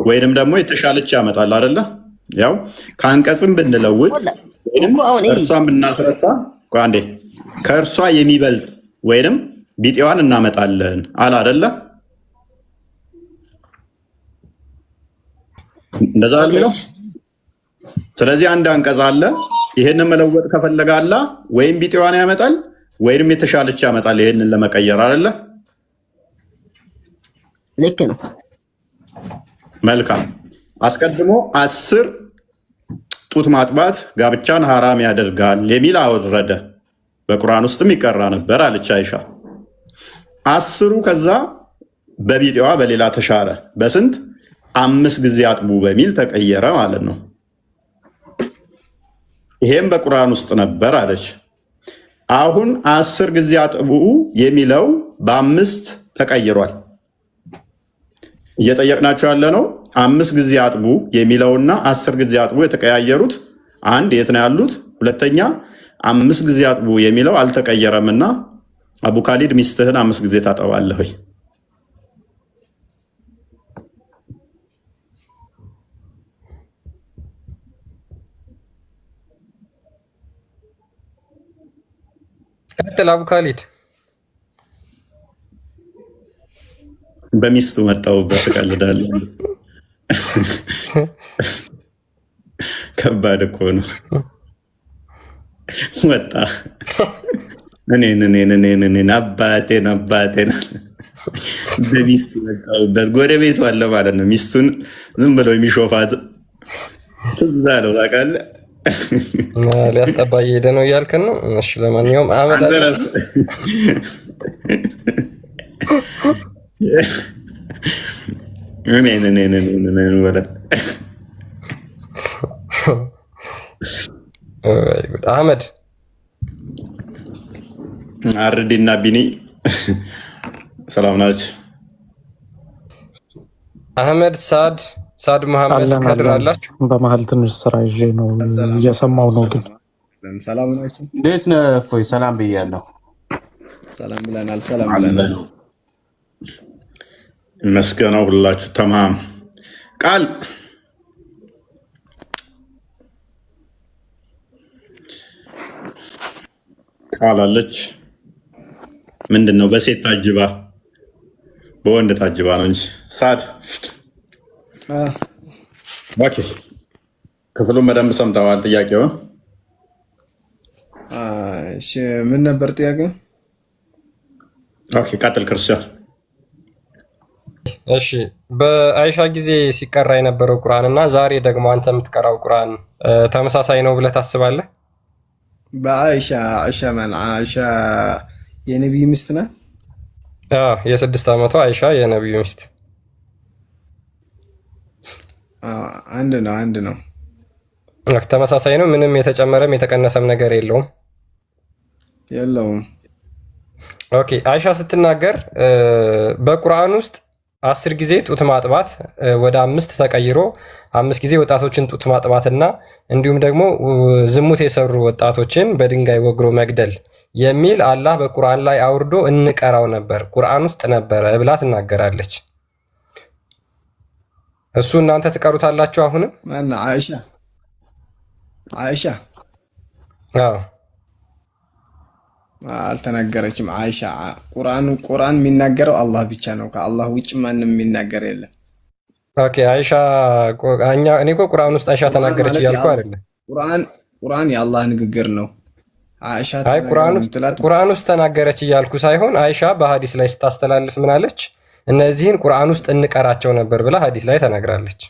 ወይንም ደግሞ የተሻለች ያመጣል አይደለ? ያው ከአንቀጽም ብንለውጥ ወይንም እርሷን ብናስረሳ አንዴ ከእርሷ የሚበልጥ ወይንም ቢጤዋን እናመጣለን አለ አይደለ? እንደዛ ነው። ስለዚህ አንድ አንቀጽ አለ። ይሄንን መለወጥ ከፈለገ አላህ ወይም ቢጤዋን ያመጣል ወይንም የተሻለች ያመጣል። ይሄንን ለመቀየር አይደለ? ልክ ነው። መልካም። አስቀድሞ 10 ጡት ማጥባት ጋብቻን ሐራም ያደርጋል የሚል አወረደ። በቁርአን ውስጥም ይቀራ ነበር አለች አይሻ። 10ሩ ከዛ በቢጤዋ በሌላ ተሻረ። በስንት 5 ጊዜ አጥቡ በሚል ተቀየረ ማለት ነው። ይሄም በቁርአን ውስጥ ነበር አለች። አሁን 10 ጊዜ አጥቡ የሚለው በ5 ተቀይሯል። እየጠየቅናቸው ያለ ነው 5 ጊዜ አጥቡ የሚለውና 10 ጊዜ አጥቡ የተቀያየሩት አንድ የት ነው ያሉት? ሁለተኛ 5 ጊዜ አጥቡ የሚለው አልተቀየረምና አቡ ካሊድ ሚስትህን 5 ጊዜ ታጠባለህ ወይ? ቀጥል አቡ ካሊድ። በሚስቱ መጣሁበት ትቀልዳለህ። ከባድ እኮ ነው። ወጣ እኔን አባቴን በሚስቱ መጣሁበት። ጎረቤቱ አለ ማለት ነው። ሚስቱን ዝም ብለው የሚሾፋት ትዝ አለው ታውቃለህ። ሊያስጠባ እየሄደ ነው እያልከን ነው? እሺ ለማንኛውም አህመድ አህመድ አርዲና ቢኒ ሰላም ናችሁ? አህመድ ሳድ መሐመድ ከድር አላችሁ? በመሀል ትንሽ ስራ ይዤ ነው እየሰማው ነው። ግን ሰላም ናችሁ? እንዴት ነህ? እፎይ ሰላም ብያለሁ። ሰላም ብለናል። ሰላም ብለናል። መስገነው ሁላችሁ ተማም ቃል አለች። ምንድን ነው? በሴት ታጅባ በወንድ ታጅባ ነው እንጂ ሳድ ኦኬ። ክፍሉን በደንብ ሰምተዋል። ጥያቄውን እሺ፣ ምን ነበር ጥያቄ? ኦኬ፣ ቀጥል ክርስቲያን። እሺ በአይሻ ጊዜ ሲቀራ የነበረው ቁርአን እና ዛሬ ደግሞ አንተ የምትቀራው ቁርአን ተመሳሳይ ነው ብለህ ታስባለህ? በአይሻ አይሻ የነቢይ ሚስት ናት። የ6 ዓመቷ አይሻ የነቢዩ ሚስት አንድ ነው። ተመሳሳይ ነው። ምንም የተጨመረም የተቀነሰም ነገር የለውም። ኦኬ አይሻ ስትናገር በቁርአን ውስጥ 10 ጊዜ ጡት ማጥባት ወደ 5 ተቀይሮ 5 ጊዜ ወጣቶችን ጡት ማጥባትና እንዲሁም ደግሞ ዝሙት የሰሩ ወጣቶችን በድንጋይ ወግሮ መግደል የሚል አላህ በቁርአን ላይ አውርዶ እንቀራው ነበር፣ ቁርአን ውስጥ ነበረ ብላ ትናገራለች። እሱ እናንተ ትቀሩታላችሁ አሁንም? ማን አይሻ አልተናገረችም። አይሻ ቁርአን የሚናገረው አላህ ብቻ ነው። ከአላህ ውጭ ማንም የሚናገር የለም። ኦኬ አይሻ እኔ እኮ ቁርአን ውስጥ አይሻ ተናገረች እያልኩ አይደለም። ቁርአን የአላህ ንግግር ነው። አይሻ ቁርአን ውስጥ ተናገረች እያልኩ ሳይሆን አይሻ በሐዲስ ላይ ስታስተላልፍ ምን አለች? እነዚህን ቁርአን ውስጥ እንቀራቸው ነበር ብላ ሐዲስ ላይ ተናግራለች።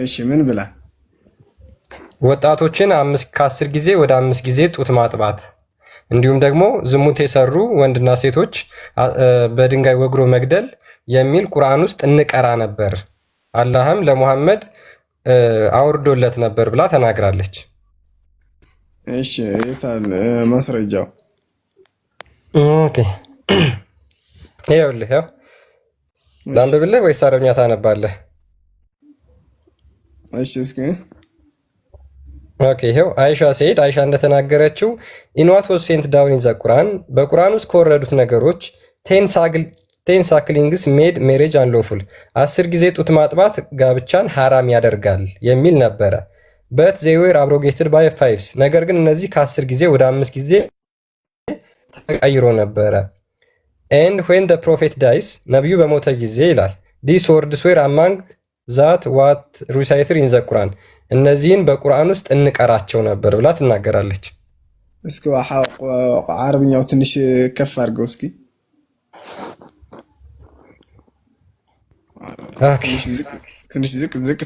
እሺ ምን ብላ? ወጣቶችን ከ10 ጊዜ ወደ 5 ጊዜ ጡት ማጥባት እንዲሁም ደግሞ ዝሙት የሰሩ ወንድና ሴቶች በድንጋይ ወግሮ መግደል የሚል ቁርአን ውስጥ እንቀራ ነበር፣ አላህም ለሙሐመድ አውርዶለት ነበር ብላ ተናግራለች። እሺ የታል ማስረጃው? ኦኬ ይኸውልህ፣ ላንብብልህ ወይስ አረብኛ ታነባለህ? እሺ እስኪ ኦኬ ይኸው አይሻ ሴድ አይሻ እንደተናገረችው ኢን ዋት ዋዝ ሴንት ዳውን ኢን ዘ ቁርአን በቁርአን ውስጥ ከወረዱት ነገሮች 10 ሳክሊንግስ ሜድ ሜሬጅ አንሎፉል 10 ጊዜ ጡት ማጥባት ጋብቻን ሐራም ያደርጋል የሚል ነበረ። በት they were abrogated by 5 ነገር ግን እነዚህ ከ10 ጊዜ ወደ 5 ጊዜ ተቀይሮ ነበረ። and when the prophet dies ነብዩ በሞተ ጊዜ ይላል these words were among that what recited in the Quran እነዚህን በቁርአን ውስጥ እንቀራቸው ነበር ብላ ትናገራለች። እስኪ አረብኛው ትንሽ ከፍ አድርገው እስኪ።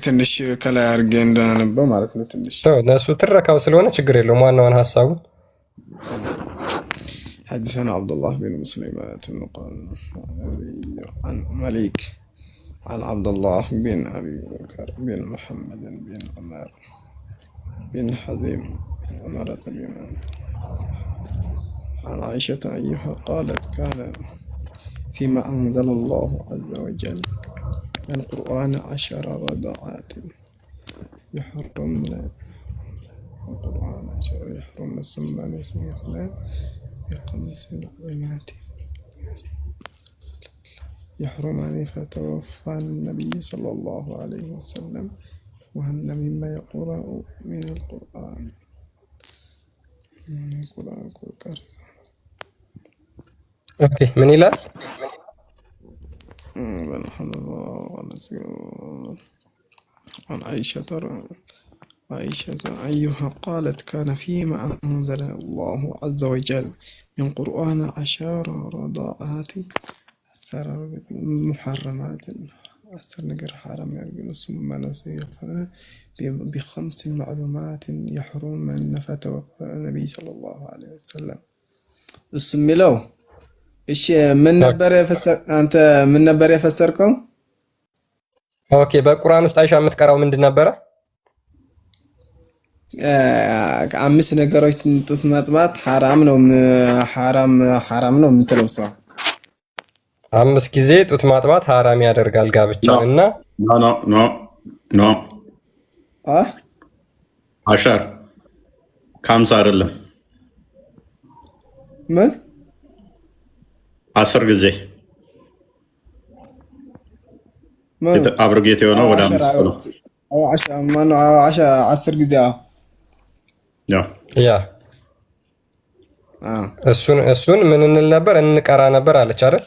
ትንሽ ከላይ አድርጌ እንዳነበው ማለት ነው። ትንሽ እነሱ ትረካው ስለሆነ ችግር የለውም። ዋናውን ሐሳቡ حدثنا عبد الله بن مسلمة قال عن مليك عن عبد الله بن أبي بكر بن محمد بن عمر بن حزيم بن عمرة بن عن عائشة أيها قالت كان فيما أنزل الله عز وجل من القرآن 10 رضاعات يحرمن القرآن 10 يحرمن السمان يسميخنا ب5 معلومات يحرمان فتوفى النبي صلى الله عليه وسلم وهن مما يقرأ من القرآن اوكي من إلى عن عائشة أيها قالت كان فيما أنزل الله عز وجل من قرآن 10 رضاعات محرمات أثر نقر حرام يرجل ثم نسيقنا ب5 معلومات يحرم من فتوفى النبي صلى الله عليه وسلم اسم له ايش من نبر يفسر انت من نبر يفسركم اوكي በቁርአን ውስጥ አይሻ የምትቀራው ምንድን ነበረ? 5 ነገሮች ጡት ማጥባት ሐራም ነው የምትለው እሷ 5 ጊዜ ጡት ማጥባት ሐራም ያደርጋል ጋብቻን እና ኖ አሻር ከ50 አይደለም ምን 10 ጊዜ አብሮጌት የሆነው ወደ 5 ነው። 10 ጊዜ ያ እሱን ምን እንል ነበር? እንቀራ ነበር አለች አይደል?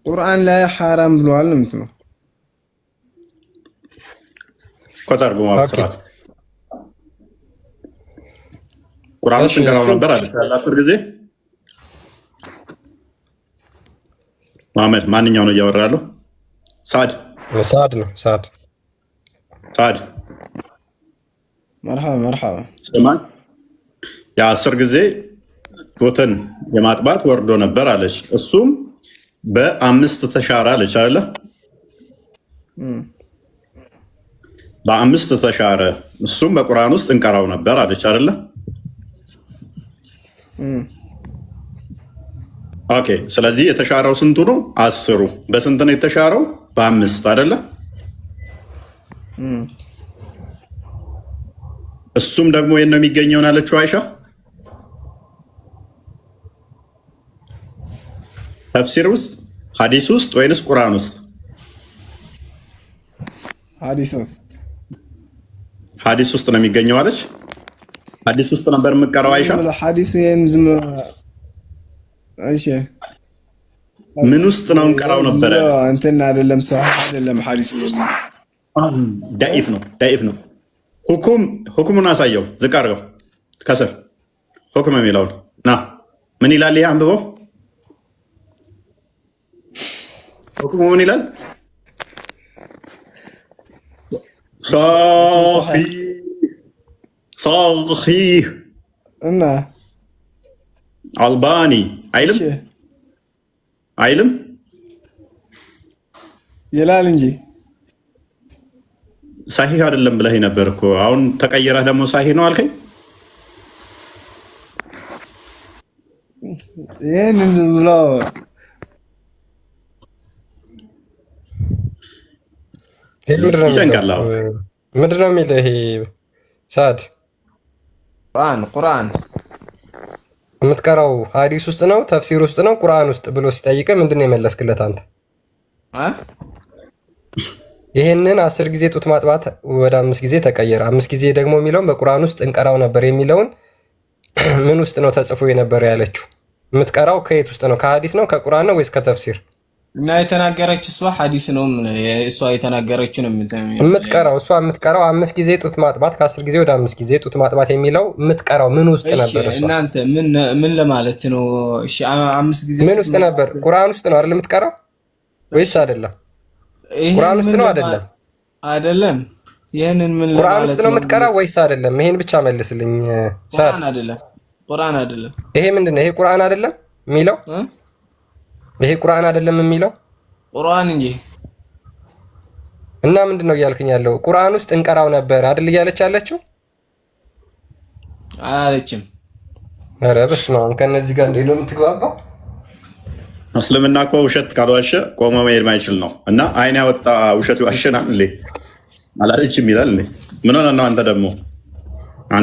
ቁርአን ላይ ሐራም ብሏል ነው የምትለው። ቆጣርጉ ማፍራት ቁርአን ስንቀራው ነበር አለች 10 ጊዜ መሐመድ ማንኛው ነው እያወራ ያለው? ሳድ ነው። ሳድ መርሐባ ስማን የ10 ጊዜ ጡትን የማጥባት ወርዶ ነበር አለች። እሱም በ5 ተሻረ አለች አይደለ? በ5 ተሻረ። እሱም በቁርአን ውስጥ እንቀራው ነበር አለች አይደለ? ኦኬ። ስለዚህ የተሻረው ስንቱ ነው? 10። በስንት ነው የተሻረው? በ5 አይደለ? እሱም ደግሞ የት ነው የሚገኘው አለችው አይሻ? ተፍሲር ውስጥ፣ ሐዲስ ውስጥ ወይንስ ቁርአን ውስጥ? ሐዲስ ውስጥ ነው የሚገኘው አለች። ሐዲስ ውስጥ ነበር የምትቀረው አይሻ? ሐዲስ እሺ፣ ምን ውስጥ ነው እንቀራው ነበረ? እንትን አይደለም፣ ሰሃህ አይደለም። ሐዲስ ውስጥ ዳኢፍ ነው። ሁክሙን አሳየው፣ ዝቅ አድርገው ከስር ሁክም የሚለውን ና። ምን ይላል? ይሄ አንብበው። ሁክሙ ምን ይላል? صحيح እና አልባኒ አይልም ይላል እንጂ ሳሂህ አይደለም ብለህ ነበር እኮ። አሁን ተቀየረህ ደግሞ ሳሂህ ነው አልከኝ። ይሄንን ብሎ ምንድን ነው የሚለው? ይሄ ሳድ ቁርአን የምትቀራው ሐዲስ ውስጥ ነው ተፍሲር ውስጥ ነው ቁርአን ውስጥ ብሎ ሲጠይቅ ምንድን ነው የመለስክለት አንተ? ይሄንን 10 ጊዜ ጡት ማጥባት ወደ 5 ጊዜ ተቀየረ። 5 ጊዜ ደግሞ የሚለውን በቁርአን ውስጥ እንቀራው ነበር የሚለውን ምን ውስጥ ነው ተጽፎ የነበረ ያለችው? የምትቀራው ከየት ውስጥ ነው? ከሐዲስ ነው ከቁርአን ነው ወይስ ከተፍሲር? እና የተናገረች እሷ ሐዲስ ነው። እሷ የተናገረችው ነው የምትቀራው። እሷ የምትቀራው 5 ጊዜ ጡት ማጥባት ከ10 ጊዜ ወደ 5 ጊዜ ጡት ማጥባት የሚለው የምትቀራው ምን ውስጥ ነበር? እሷ እናንተ ምን ለማለት ነው? እሺ 5 ጊዜ ምን ውስጥ ነበር? ቁርአን ውስጥ ነው አይደል የምትቀራው ወይስ አይደለም? ቁርአን ውስጥ ነው አይደለም? አይደለም። ይሄንን ምን ለማለት ነው? ቁርአን ውስጥ ነው የምትቀራው ወይስ አይደለም? ይሄን ብቻ መልስልኝ። ቁርአን አይደለም። ይሄ ምንድነው? ይሄ ቁርአን አይደለም የሚለው? ይሄ ቁርአን አይደለም የሚለው? ቁርአን እንጂ። እና ምንድነው እያልከኝ ያለው? ቁርአን ውስጥ እንቀራው ነበር አይደል እያለች ያለችው? አላለችም። ኧረ በስመ አብ። ከነዚህ ጋር እንዴት ነው የምትግባባው? እስልምና እኮ ውሸት ካልዋሸ ቆሞ መሄድ ማይችል ነው። እና አይን ያወጣ ውሸት ይዋሸናል እንዴ? አላለችም ይላል እንዴ? ምን ሆነ ነው? አንተ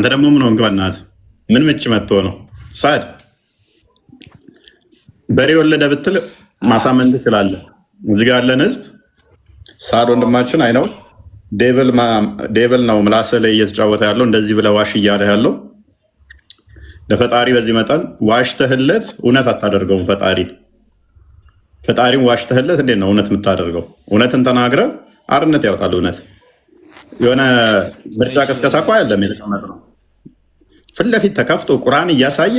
ደግሞ ምን ሆንክ? በእናትህ ምን ምች መጥቶ ነው? ሳድ በሬ ወለደ ብትል ማሳመን ትችላለህ። እዚህ ጋር ያለን ህዝብ ሳድ ወንድማችን አይነው ዴቭል ነው ምላስህ ላይ እየተጫወተ ያለው። እንደዚህ ብለህ ዋሽ እያለ ያለው ለፈጣሪ በዚህ መጠን ዋሽተህለት እውነት አታደርገውም። ፈጣሪን ዋሽተህለት እንዴት ነው እውነት የምታደርገው? እውነትን ተናግረህ አርነት ያወጣል። እውነት የሆነ ምርጫ ቀስቀሳ እኮ አይደለም የተቀመጠ ነው። ፊት ለፊት ተከፍቶ ቁርአን እያሳየ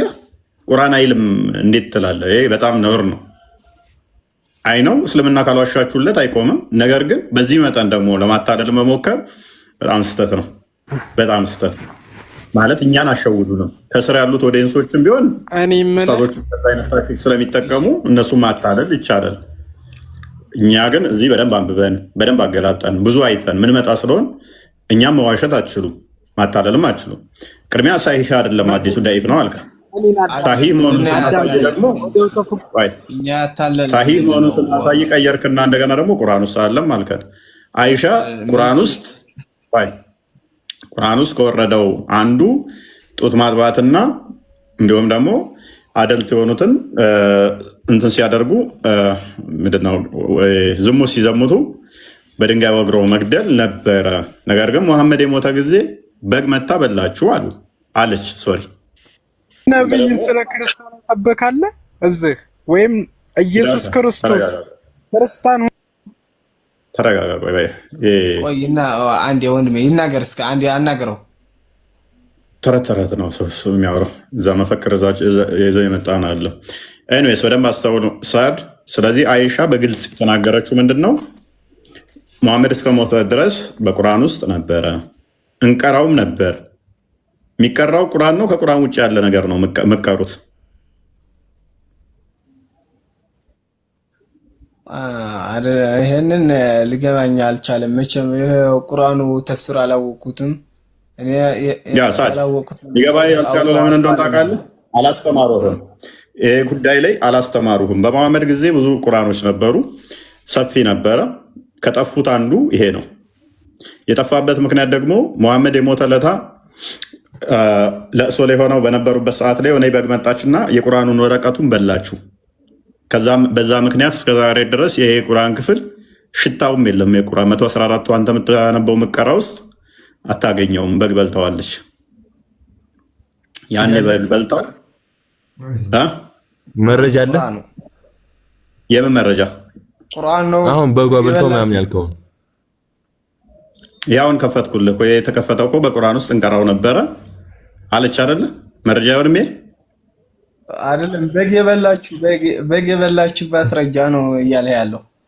ቁርአን አይልም እንዴት ትላለህ? ይሄ በጣም ነውር ነው። አይ ነው እስልምና ካልዋሻችሁለት አይቆምም። ነገር ግን በዚህ መጠን ደግሞ ለማታደል መሞከር በጣም ስህተት ነው። በጣም ስህተት ማለት እኛን አሸውዱ ነው። ከስር ያሉት ኦዲየንሶችም ቢሆን ኡስታዞች አይነት ታክቲክ ስለሚጠቀሙ እነሱ ማታለል ይቻላል። እኛ ግን እዚህ በደንብ አንብበን በደንብ አገላጠን ብዙ አይተን ምን መጣ ስለሆን እኛም መዋሸት አትችሉም፣ ማታለልም አትችሉም። ቅድሚያ ሳሂህ አይደለም አዲሱ ዳኢፍ ነው አልካ። ሳሂህ መሆኑን ስናሳይ ደግሞ ሳሂህ መሆኑን ስናሳይ ቀየርክና እንደገና ደግሞ ቁርአን ውስጥ አለም አልከን። አይሻ ቁርአን ውስጥ ከወረደው አንዱ ጡት ማጥባትና እንዲሁም ደግሞ አደልት የሆኑትን እንትን ሲያደርጉ ምንድነው ዝሙት ሲዘሙቱ በድንጋይ ወግረው መግደል ነበረ። ነገር ግን ሙሐመድ የሞተ ጊዜ በግ መታ በላችሁ አለች። ሶሪ ነብይን ስለ ክርስቶስ ተበካለ እዚህ ወይም ኢየሱስ ክርስቶስ ክርስቲያን ተረጋጋ። ቆይና አንዴ ወንድሜ ይናገር። እስከ አንዴ አናገረው። ተረት ነው እሱ የሚያወራው። እዛ መፈክር ይዘው የመጣ ነው አለ። ኤኒዌይስ በደንብ አስተውሉ። ሳድ ስለዚህ አይሻ በግልጽ የተናገረችው ምንድን ነው? መሐመድ እስከ ሞተ ድረስ በቁርአን ውስጥ ነበረ፣ እንቀራውም ነበር። የሚቀራው ቁርአን ነው፣ ከቁርአን ውጭ ያለ ነገር ነው የምትቀሩት። ይሄንን ሊገባኝ አልቻለም። መቼም ቁርአኑ ተፍሲር አላወቅኩትም። እኔ ሊገባ ያልቻለው ለምን እንደሆነ ታውቃለህ? አላስተማሩህም። ይሄ ጉዳይ ላይ አላስተማሩህም። በመሐመድ ጊዜ ብዙ ቁርአኖች ነበሩ፣ ሰፊ ነበረ። ከጠፉት አንዱ ይሄ ነው። የጠፋበት ምክንያት ደግሞ መሐመድ የሞተ ለታ ለእሶ ላይ ሆነው በነበሩበት ሰዓት ላይ ሆነ በግ መጣችና የቁርአኑን ወረቀቱን በላችሁ። በዛ ምክንያት እስከዛሬ ድረስ ይሄ የቁርአን ክፍል ሽታውም የለም። የቁርአን 114 አንተ የምታነበው ምቀራ ውስጥ አታገኘውም። በግ በልተዋለች። ያን በግ በልተው መረጃ አለ። የምን መረጃ? ቁርአን ነው። አሁን በጓ በልተው ምናምን ያልከው ያውን ከፈትኩልህ እኮ። የተከፈተው እኮ በቁርአን ውስጥ እንቀራው ነበረ አለች አይደለ? መረጃ ይወድሜ አይደለም። በግ የበላችሁ ማስረጃ ነው እያለ ያለው